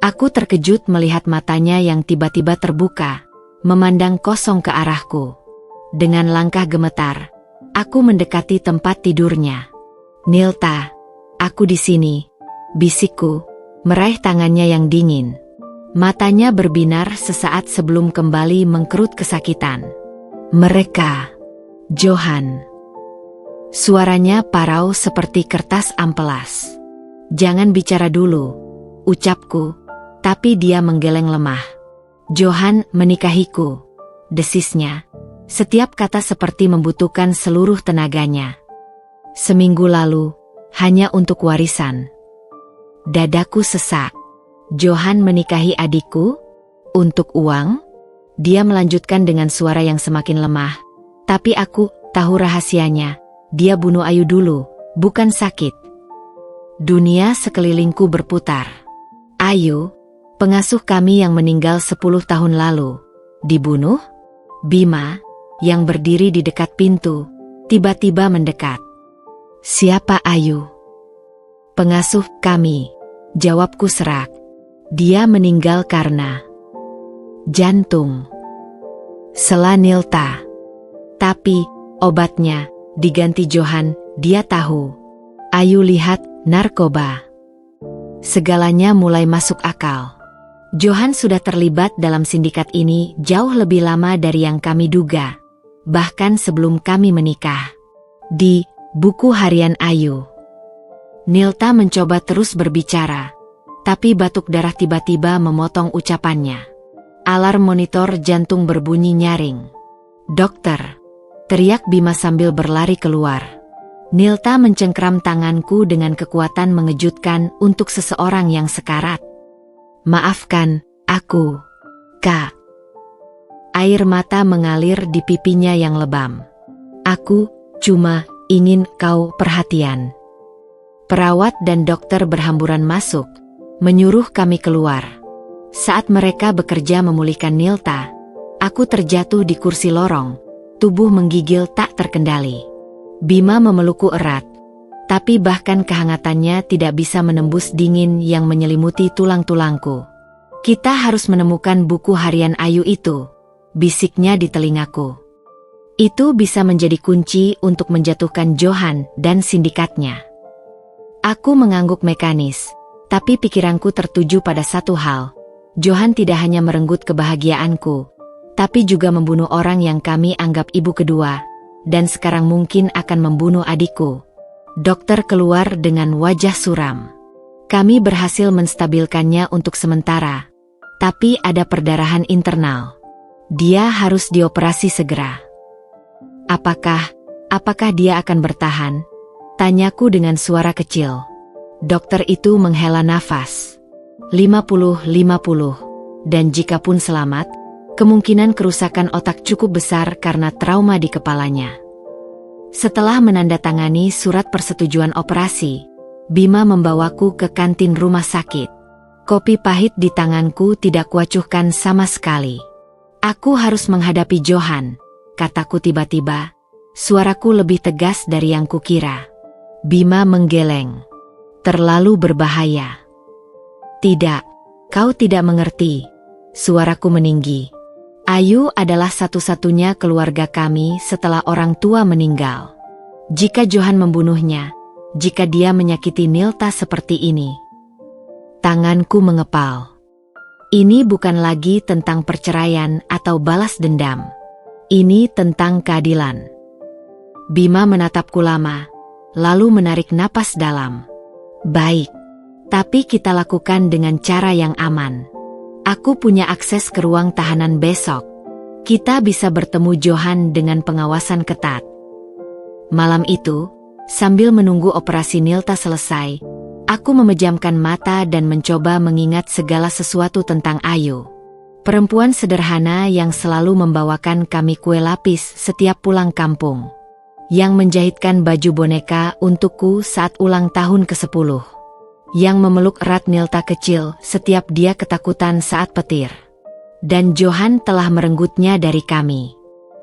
Aku terkejut melihat matanya yang tiba-tiba terbuka, memandang kosong ke arahku. Dengan langkah gemetar, aku mendekati tempat tidurnya. "Nilta, aku di sini," bisikku, meraih tangannya yang dingin. Matanya berbinar sesaat sebelum kembali mengkerut kesakitan. "Mereka, Johan." Suaranya parau seperti kertas amplas. "Jangan bicara dulu," ucapku, tapi dia menggeleng lemah. "Johan menikahiku," desisnya. Setiap kata seperti membutuhkan seluruh tenaganya. "Seminggu lalu, hanya untuk warisan." Dadaku sesak. "Johan menikahi adikku? Untuk uang?" Dia melanjutkan dengan suara yang semakin lemah. "Tapi aku tahu rahasianya. Dia bunuh Ayu dulu, bukan sakit." Dunia sekelilingku berputar. "Ayu, pengasuh kami yang meninggal 10 tahun lalu, dibunuh?" Bima, yang berdiri di dekat pintu, tiba-tiba mendekat. "Siapa Ayu?" "Pengasuh kami," jawabku serak. "Dia meninggal karena jantung." Sela Nilta. "Tapi, obatnya diganti Johan, dia tahu." Ayu lihat, narkoba. Segalanya mulai masuk akal. Johan sudah terlibat dalam sindikat ini jauh lebih lama dari yang kami duga. Bahkan sebelum kami menikah. Di buku harian Ayu. Nilta mencoba terus berbicara, tapi batuk darah tiba-tiba memotong ucapannya. Alarm monitor jantung berbunyi nyaring. "Dokter!" teriak Bima sambil berlari keluar. Nilta mencengkram tanganku dengan kekuatan mengejutkan untuk seseorang yang sekarat. "Maafkan aku, Kak." Air mata mengalir di pipinya yang lebam. "Aku cuma ingin kau perhatian." Perawat dan dokter berhamburan masuk, menyuruh kami keluar. Saat mereka bekerja memulihkan Nilta, aku terjatuh di kursi lorong, tubuh menggigil tak terkendali. Bima memelukku erat, tapi bahkan kehangatannya tidak bisa menembus dingin yang menyelimuti tulang-tulangku. "Kita harus menemukan buku harian Ayu itu," bisiknya di telingaku. "Itu bisa menjadi kunci untuk menjatuhkan Johan dan sindikatnya." Aku mengangguk mekanis, tapi pikiranku tertuju pada satu hal. Johan tidak hanya merenggut kebahagiaanku, tapi juga membunuh orang yang kami anggap ibu kedua, dan sekarang mungkin akan membunuh adikku. Dokter keluar dengan wajah suram. "Kami berhasil menstabilkannya untuk sementara, tapi ada perdarahan internal. Dia harus dioperasi segera." Apakah dia akan bertahan?" tanyaku dengan suara kecil. Dokter itu menghela nafas. 50-50, dan jikapun selamat, kemungkinan kerusakan otak cukup besar karena trauma di kepalanya. Setelah menandatangani surat persetujuan operasi, Bima membawaku ke kantin rumah sakit. Kopi pahit di tanganku tidak kuacuhkan sama sekali. "Aku harus menghadapi Johan," kataku tiba-tiba. Suaraku lebih tegas dari yang kukira. Bima menggeleng. "Terlalu berbahaya." "Tidak, kau tidak mengerti." Suaraku meninggi. "Ayu adalah satu-satunya keluarga kami setelah orang tua meninggal. Jika Johan membunuhnya, jika dia menyakiti Nilta seperti ini." Tanganku mengepal. Ini bukan lagi tentang perceraian atau balas dendam. Ini tentang keadilan. Bima menatapku lama, lalu menarik napas dalam. "Baik, tapi kita lakukan dengan cara yang aman. Aku punya akses ke ruang tahanan besok. Kita bisa bertemu Johan dengan pengawasan ketat." Malam itu, sambil menunggu operasi Nilta selesai, aku memejamkan mata dan mencoba mengingat segala sesuatu tentang Ayu. Perempuan sederhana yang selalu membawakan kami kue lapis setiap pulang kampung. Yang menjahitkan baju boneka untukku saat ulang tahun ke-10. Yang memeluk erat Nilta kecil setiap dia ketakutan saat petir. Dan Johan telah merenggutnya dari kami.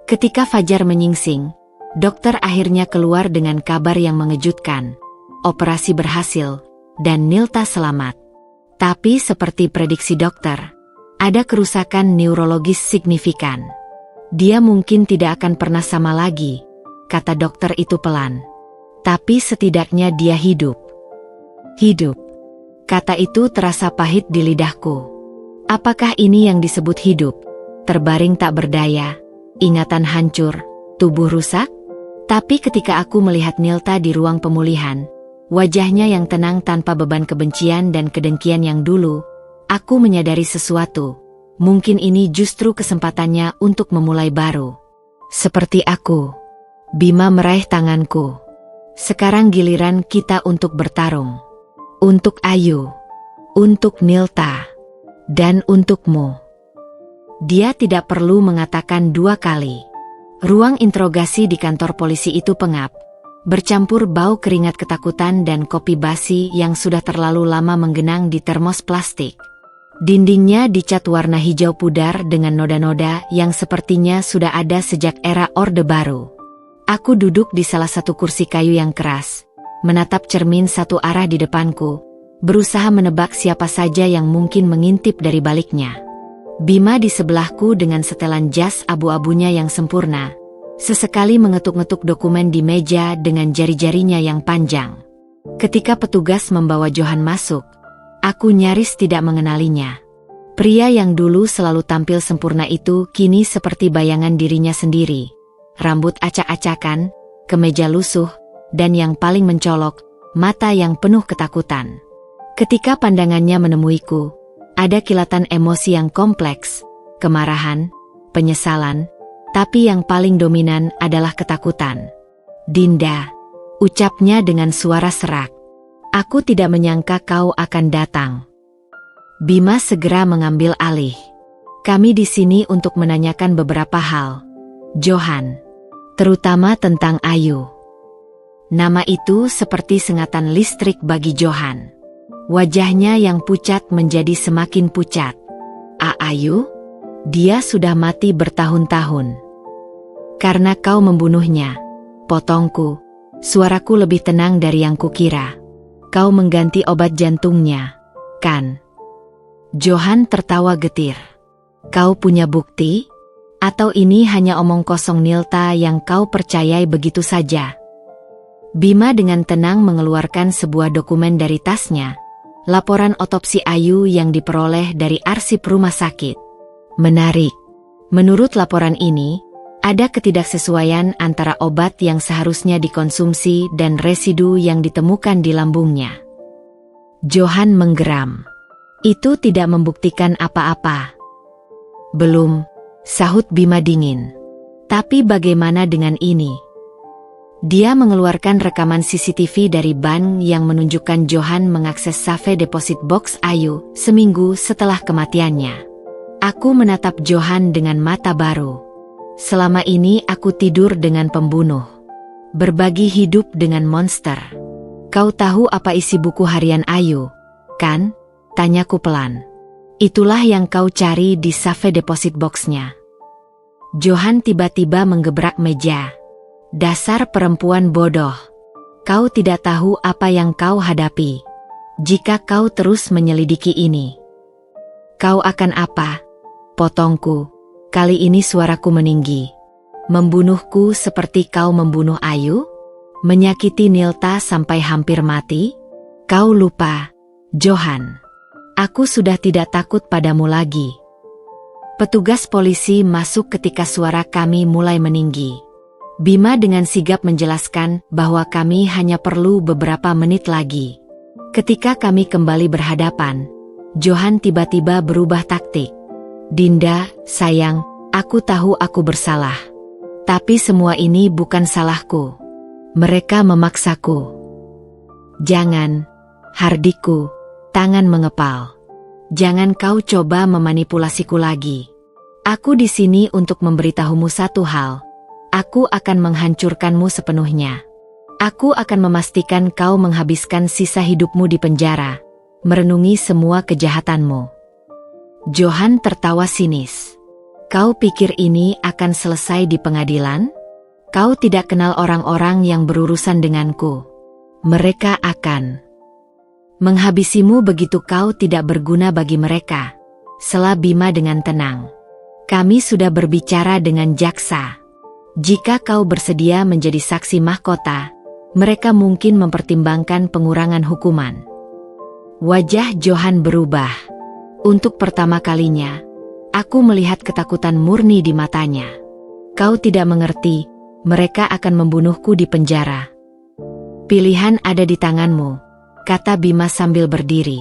Ketika fajar menyingsing, Dokter akhirnya keluar dengan kabar yang mengejutkan. Operasi berhasil, dan Nilta selamat. Tapi seperti prediksi dokter, ada kerusakan neurologis signifikan. Dia mungkin tidak akan pernah sama lagi, kata dokter itu pelan. Tapi setidaknya dia hidup. Hidup. Kata itu terasa pahit di lidahku. Apakah ini yang disebut hidup? Terbaring tak berdaya, ingatan hancur, tubuh rusak? Tapi ketika aku melihat Nilta di ruang pemulihan, wajahnya yang tenang tanpa beban kebencian dan kedengkian yang dulu, aku menyadari sesuatu. Mungkin ini justru kesempatannya untuk memulai baru. Seperti aku. Bima meraih tanganku. Sekarang giliran kita untuk bertarung. Untuk Ayu. Untuk Nilta. Dan untukmu. Dia tidak perlu mengatakan dua kali. Ruang interogasi di kantor polisi itu pengap, bercampur bau keringat ketakutan dan kopi basi yang sudah terlalu lama menggenang di termos plastik. Dindingnya dicat warna hijau pudar dengan noda-noda yang sepertinya sudah ada sejak era Orde Baru. Aku duduk di salah satu kursi kayu yang keras, menatap cermin satu arah di depanku, berusaha menebak siapa saja yang mungkin mengintip dari baliknya. Bima di sebelahku dengan setelan jas abu-abunya yang sempurna, sesekali mengetuk-ngetuk dokumen di meja dengan jari-jarinya yang panjang. Ketika petugas membawa Johan masuk, aku nyaris tidak mengenalinya. Pria yang dulu selalu tampil sempurna itu kini seperti bayangan dirinya sendiri. Rambut acak-acakan, kemeja lusuh, dan yang paling mencolok, mata yang penuh ketakutan. Ketika pandangannya menemuiku, ada kilatan emosi yang kompleks, kemarahan, penyesalan, tapi yang paling dominan adalah ketakutan. "Dinda," ucapnya dengan suara serak. "Aku tidak menyangka kau akan datang." Bima segera mengambil alih. "Kami di sini untuk menanyakan beberapa hal, Johan. Terutama tentang Ayu." Nama itu seperti sengatan listrik bagi Johan. Wajahnya yang pucat menjadi semakin pucat. "Ayu? Dia sudah mati bertahun-tahun." "Karena kau membunuhnya," potongku. Suaraku lebih tenang dari yang kukira. "Kau mengganti obat jantungnya, kan?" Johan tertawa getir. "Kau punya bukti? Atau ini hanya omong kosong Nilta yang kau percayai begitu saja?" Bima dengan tenang mengeluarkan sebuah dokumen dari tasnya. Laporan otopsi Ayu yang diperoleh dari arsip rumah sakit. Menarik. Menurut laporan ini, ada ketidaksesuaian antara obat yang seharusnya dikonsumsi dan residu yang ditemukan di lambungnya. Johan menggeram. "Itu tidak membuktikan apa-apa." "Belum," sahut Bima dingin. "Tapi bagaimana dengan ini?" Dia mengeluarkan rekaman CCTV dari bank yang menunjukkan Johan mengakses safe deposit box Ayu seminggu setelah kematiannya. Aku menatap Johan dengan mata baru. Selama ini aku tidur dengan pembunuh. Berbagi hidup dengan monster. "Kau tahu apa isi buku harian Ayu, kan?" tanyaku pelan. "Itulah yang kau cari di safe deposit boxnya." Johan tiba-tiba menggebrak meja. "Dasar perempuan bodoh. Kau tidak tahu apa yang kau hadapi. Jika kau terus menyelidiki ini." "Kau akan apa?" potongku. Kali ini suaraku meninggi. "Membunuhku seperti kau membunuh Ayu? Menyakiti Nilta sampai hampir mati? Kau lupa, Johan. Aku sudah tidak takut padamu lagi." Petugas polisi masuk ketika suara kami mulai meninggi. Bima dengan sigap menjelaskan bahwa kami hanya perlu beberapa menit lagi. Ketika kami kembali berhadapan, Johan tiba-tiba berubah taktik. "Dinda, sayang, aku tahu aku bersalah. Tapi semua ini bukan salahku. Mereka memaksaku." "Jangan, Hardiku," tangan mengepal. "Jangan kau coba memanipulasiku lagi. Aku di sini untuk memberitahumu satu hal. Aku akan menghancurkanmu sepenuhnya. Aku akan memastikan kau menghabiskan sisa hidupmu di penjara, merenungi semua kejahatanmu." Johan tertawa sinis. "Kau pikir ini akan selesai di pengadilan? Kau tidak kenal orang-orang yang berurusan denganku. Mereka akan menghabisimu begitu kau tidak berguna bagi mereka. Sela Bima dengan tenang. Kami sudah berbicara dengan jaksa. Jika kau bersedia menjadi saksi mahkota, mereka mungkin mempertimbangkan pengurangan hukuman. Wajah Johan berubah. Untuk pertama kalinya, aku melihat ketakutan murni di matanya. Kau tidak mengerti, mereka akan membunuhku di penjara. Pilihan ada di tanganmu, kata Bima sambil berdiri.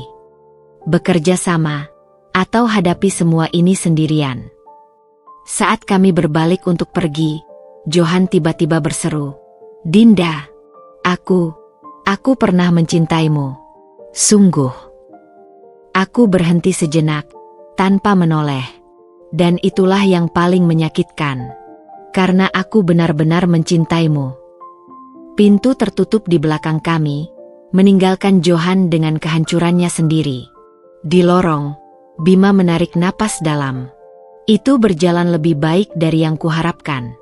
Bekerja sama, atau hadapi semua ini sendirian. Saat kami berbalik untuk pergi, Johan tiba-tiba berseru, Dinda, aku pernah mencintaimu. Sungguh. Aku berhenti sejenak, tanpa menoleh. Dan itulah yang paling menyakitkan. Karena aku benar-benar mencintaimu. Pintu tertutup di belakang kami, meninggalkan Johan dengan kehancurannya sendiri. Di lorong, Bima menarik napas dalam. Itu berjalan lebih baik dari yang kuharapkan.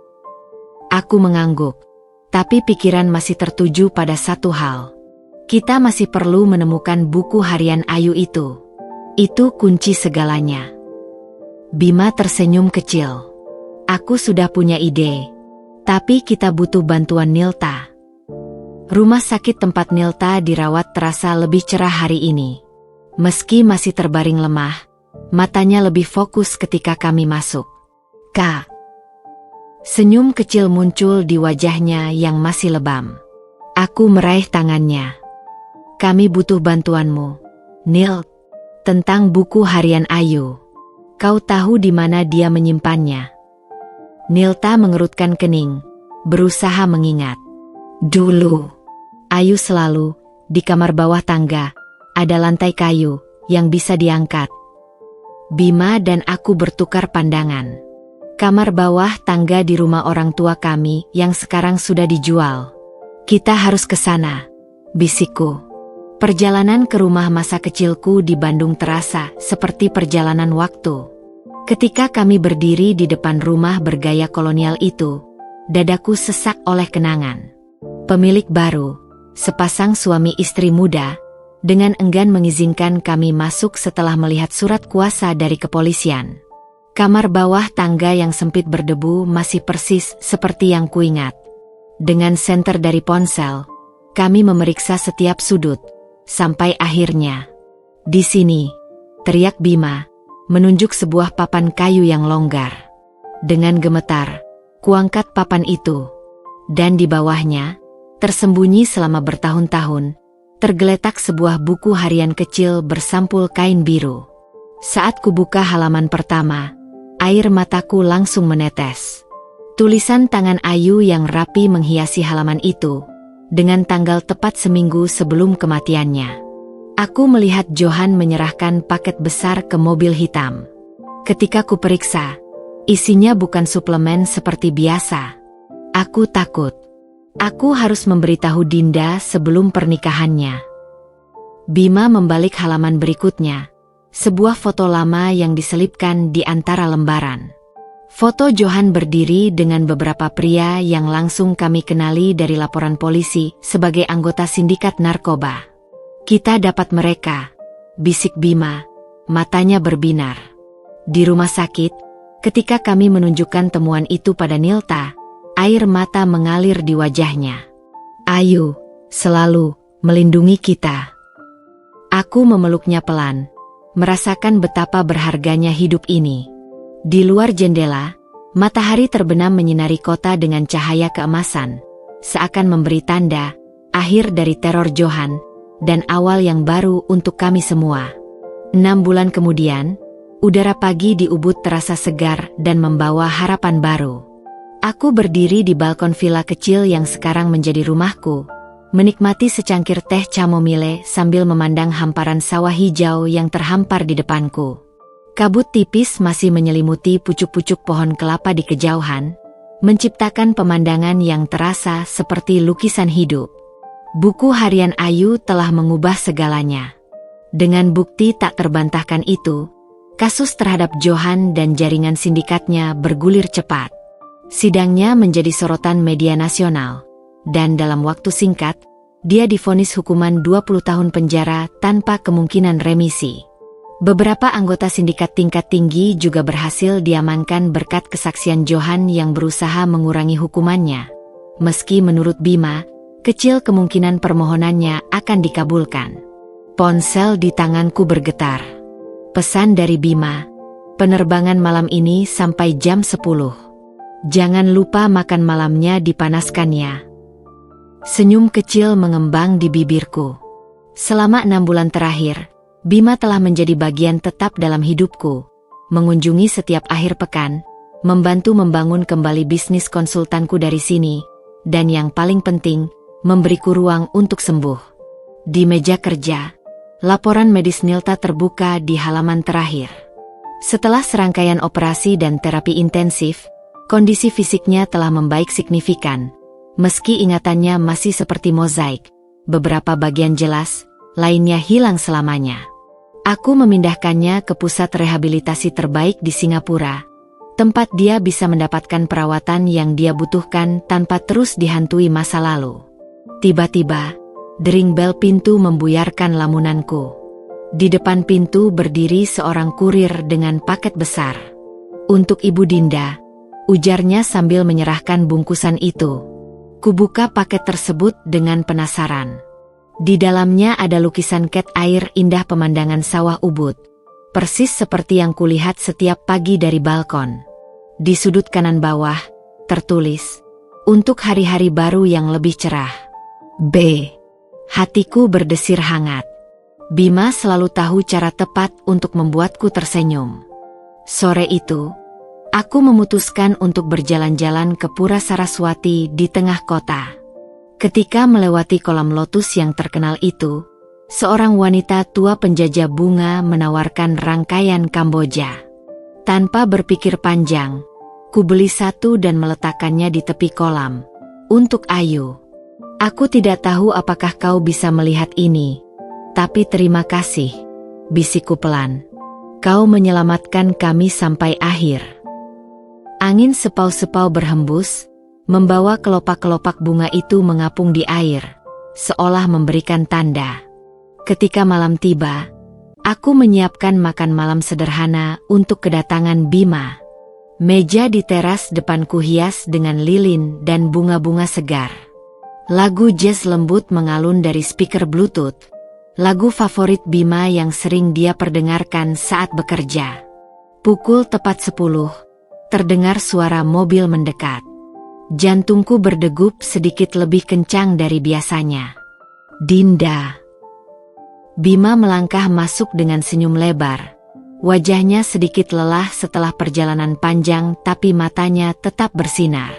Aku mengangguk, tapi pikiran masih tertuju pada satu hal. Kita masih perlu menemukan buku harian Ayu itu. Itu kunci segalanya. Bima tersenyum kecil. Aku sudah punya ide. Tapi kita butuh bantuan Nilta. Rumah sakit tempat Nilta dirawat terasa lebih cerah hari ini. Meski masih terbaring lemah, matanya lebih fokus ketika kami masuk. Kak. Senyum kecil muncul di wajahnya yang masih lebam. Aku meraih tangannya. Kami butuh bantuanmu, Nil, tentang buku harian Ayu. Kau tahu di mana dia menyimpannya? Nilta mengerutkan kening, berusaha mengingat. Dulu, Ayu selalu, di kamar bawah tangga, ada lantai kayu, yang bisa diangkat. Bima dan aku bertukar pandangan. Kamar bawah tangga di rumah orang tua kami yang sekarang sudah dijual. Kita harus ke sana, bisikku. Perjalanan ke rumah masa kecilku di Bandung terasa seperti perjalanan waktu. Ketika kami berdiri di depan rumah bergaya kolonial itu, dadaku sesak oleh kenangan. Pemilik baru, sepasang suami istri muda, dengan enggan mengizinkan kami masuk setelah melihat surat kuasa dari kepolisian. Kamar bawah tangga yang sempit berdebu masih persis seperti yang kuingat. Dengan senter dari ponsel, kami memeriksa setiap sudut. Sampai akhirnya, di sini, teriak Bima, menunjuk sebuah papan kayu yang longgar. Dengan gemetar, kuangkat papan itu. Dan di bawahnya, tersembunyi selama bertahun-tahun, tergeletak sebuah buku harian kecil bersampul kain biru. Saat kubuka halaman pertama, air mataku langsung menetes. Tulisan tangan Ayu yang rapi menghiasi halaman itu, dengan tanggal tepat seminggu sebelum kematiannya. Aku melihat Johan menyerahkan paket besar ke mobil hitam. Ketika ku periksa, isinya bukan suplemen seperti biasa. Aku takut. Aku harus memberitahu Dinda sebelum pernikahannya. Bima membalik halaman berikutnya. Sebuah foto lama yang diselipkan di antara lembaran. Foto Johan berdiri dengan beberapa pria yang langsung kami kenali dari laporan polisi sebagai anggota sindikat narkoba. Kita dapat mereka, bisik Bima, matanya berbinar. Di rumah sakit, ketika kami menunjukkan temuan itu pada Nilta, air mata mengalir di wajahnya. Ayu, selalu, melindungi kita. Aku memeluknya pelan, merasakan betapa berharganya hidup ini. Di luar jendela, matahari terbenam menyinari kota dengan cahaya keemasan, seakan memberi tanda, akhir dari teror Johan, dan awal yang baru untuk kami semua. 6 bulan kemudian, udara pagi di Ubud terasa segar dan membawa harapan baru. Aku berdiri di balkon villa kecil yang sekarang menjadi rumahku, menikmati secangkir teh chamomile sambil memandang hamparan sawah hijau yang terhampar di depanku. Kabut tipis masih menyelimuti pucuk-pucuk pohon kelapa di kejauhan, menciptakan pemandangan yang terasa seperti lukisan hidup. Buku harian Ayu telah mengubah segalanya. Dengan bukti tak terbantahkan itu, kasus terhadap Johan dan jaringan sindikatnya bergulir cepat. Sidangnya menjadi sorotan media nasional, dan dalam waktu singkat, dia divonis hukuman 20 tahun penjara tanpa kemungkinan remisi. Beberapa anggota sindikat tingkat tinggi juga berhasil diamankan berkat kesaksian Johan yang berusaha mengurangi hukumannya. Meski menurut Bima, kecil kemungkinan permohonannya akan dikabulkan. Ponsel di tanganku bergetar. Pesan dari Bima, penerbangan malam ini sampai jam 10. Jangan lupa makan malamnya dipanaskannya. Senyum kecil mengembang di bibirku. Selama 6 bulan terakhir, Bima telah menjadi bagian tetap dalam hidupku. Mengunjungi setiap akhir pekan, membantu membangun kembali bisnis konsultanku dari sini, dan yang paling penting, memberiku ruang untuk sembuh. Di meja kerja, laporan medis Nilta terbuka di halaman terakhir. Setelah serangkaian operasi dan terapi intensif, kondisi fisiknya telah membaik signifikan. Meski ingatannya masih seperti mozaik, beberapa bagian jelas, lainnya hilang selamanya. Aku memindahkannya ke pusat rehabilitasi terbaik di Singapura, tempat dia bisa mendapatkan perawatan yang dia butuhkan tanpa terus dihantui masa lalu. Tiba-tiba, dering bel pintu membuyarkan lamunanku. Di depan pintu berdiri seorang kurir dengan paket besar. Untuk Ibu Dinda, ujarnya sambil menyerahkan bungkusan itu. Kubuka paket tersebut dengan penasaran. Di dalamnya ada lukisan cat air indah pemandangan sawah Ubud, persis seperti yang kulihat setiap pagi dari balkon. Di sudut kanan bawah, tertulis, "Untuk hari-hari baru yang lebih cerah." B. Hatiku berdesir hangat. Bima selalu tahu cara tepat untuk membuatku tersenyum. Sore itu, aku memutuskan untuk berjalan-jalan ke Pura Saraswati di tengah kota. Ketika melewati kolam lotus yang terkenal itu, seorang wanita tua penjajah bunga menawarkan rangkaian Kamboja. Tanpa berpikir panjang, ku beli satu dan meletakkannya di tepi kolam. Untuk Ayu. Aku tidak tahu apakah kau bisa melihat ini, tapi terima kasih, bisikku pelan. Kau menyelamatkan kami sampai akhir. Angin sepau-sepau berhembus, membawa kelopak-kelopak bunga itu mengapung di air, seolah memberikan tanda. Ketika malam tiba, aku menyiapkan makan malam sederhana untuk kedatangan Bima. Meja di teras depanku hias dengan lilin dan bunga-bunga segar. Lagu jazz lembut mengalun dari speaker Bluetooth, lagu favorit Bima yang sering dia perdengarkan saat bekerja. Pukul tepat 10. Terdengar suara mobil mendekat. Jantungku berdegup sedikit lebih kencang dari biasanya. Dinda. Bima melangkah masuk dengan senyum lebar. Wajahnya sedikit lelah setelah perjalanan panjang, tapi matanya tetap bersinar.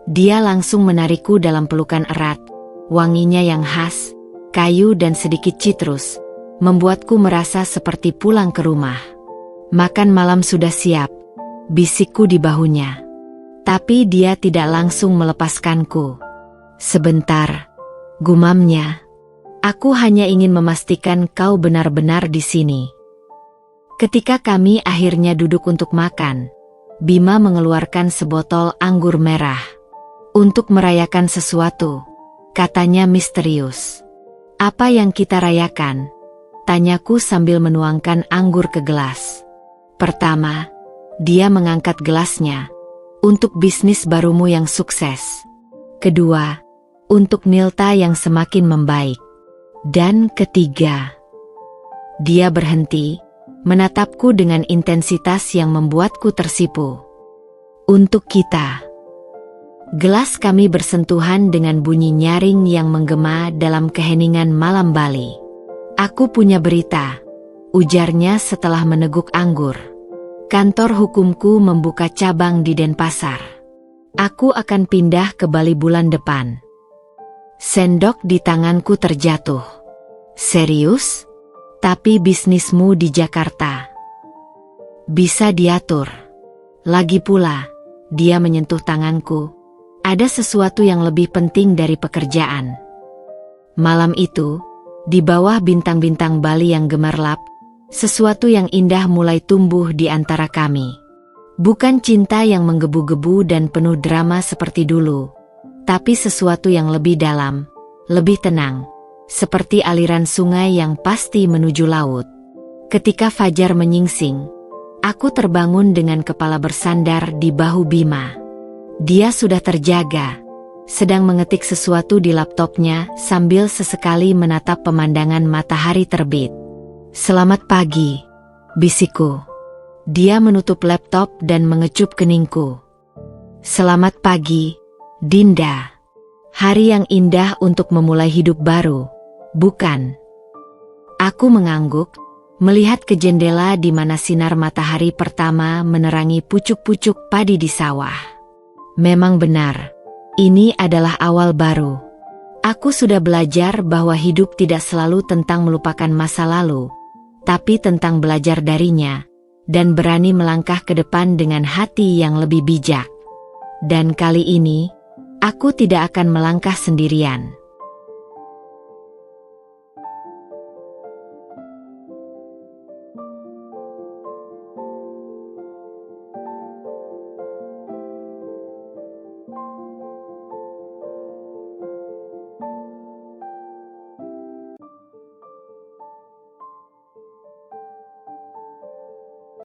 Dia langsung menarikku dalam pelukan erat. Wanginya yang khas, kayu dan sedikit citrus, membuatku merasa seperti pulang ke rumah. Makan malam sudah siap, bisikku di bahunya. Tapi dia tidak langsung melepaskanku. Sebentar, gumamnya. Aku hanya ingin memastikan kau benar-benar di sini. Ketika kami akhirnya duduk untuk makan, Bima mengeluarkan sebotol anggur merah. Untuk merayakan sesuatu, katanya misterius. Apa yang kita rayakan? Tanyaku sambil menuangkan anggur ke gelas. Pertama, dia mengangkat gelasnya. Untuk bisnis barumu yang sukses. Kedua, untuk Nilta yang semakin membaik. Dan ketiga, dia berhenti, menatapku dengan intensitas yang membuatku tersipu. Untuk kita. Gelas kami bersentuhan dengan bunyi nyaring yang menggema dalam keheningan malam Bali. Aku punya berita, ujarnya setelah meneguk anggur. Kantor hukumku membuka cabang di Denpasar. Aku akan pindah ke Bali bulan depan. Sendok di tanganku terjatuh. Serius? Tapi bisnismu di Jakarta bisa diatur. Lagi pula, dia menyentuh tanganku. Ada sesuatu yang lebih penting dari pekerjaan. Malam itu, di bawah bintang-bintang Bali yang gemerlap, sesuatu yang indah mulai tumbuh di antara kami. Bukan cinta yang menggebu-gebu dan penuh drama seperti dulu, tapi sesuatu yang lebih dalam, lebih tenang, seperti aliran sungai yang pasti menuju laut. Ketika fajar menyingsing, aku terbangun dengan kepala bersandar di bahu Bima. Dia sudah terjaga, sedang mengetik sesuatu di laptopnya sambil sesekali menatap pemandangan matahari terbit. "Selamat pagi," bisikku. Dia menutup laptop dan mengecup keningku. "Selamat pagi, Dinda. Hari yang indah untuk memulai hidup baru, bukan?" Aku mengangguk, melihat ke jendela di mana sinar matahari pertama menerangi pucuk-pucuk padi di sawah. Memang benar, ini adalah awal baru. Aku sudah belajar bahwa hidup tidak selalu tentang melupakan masa lalu, tapi tentang belajar darinya dan berani melangkah ke depan dengan hati yang lebih bijak. Dan kali ini, aku tidak akan melangkah sendirian.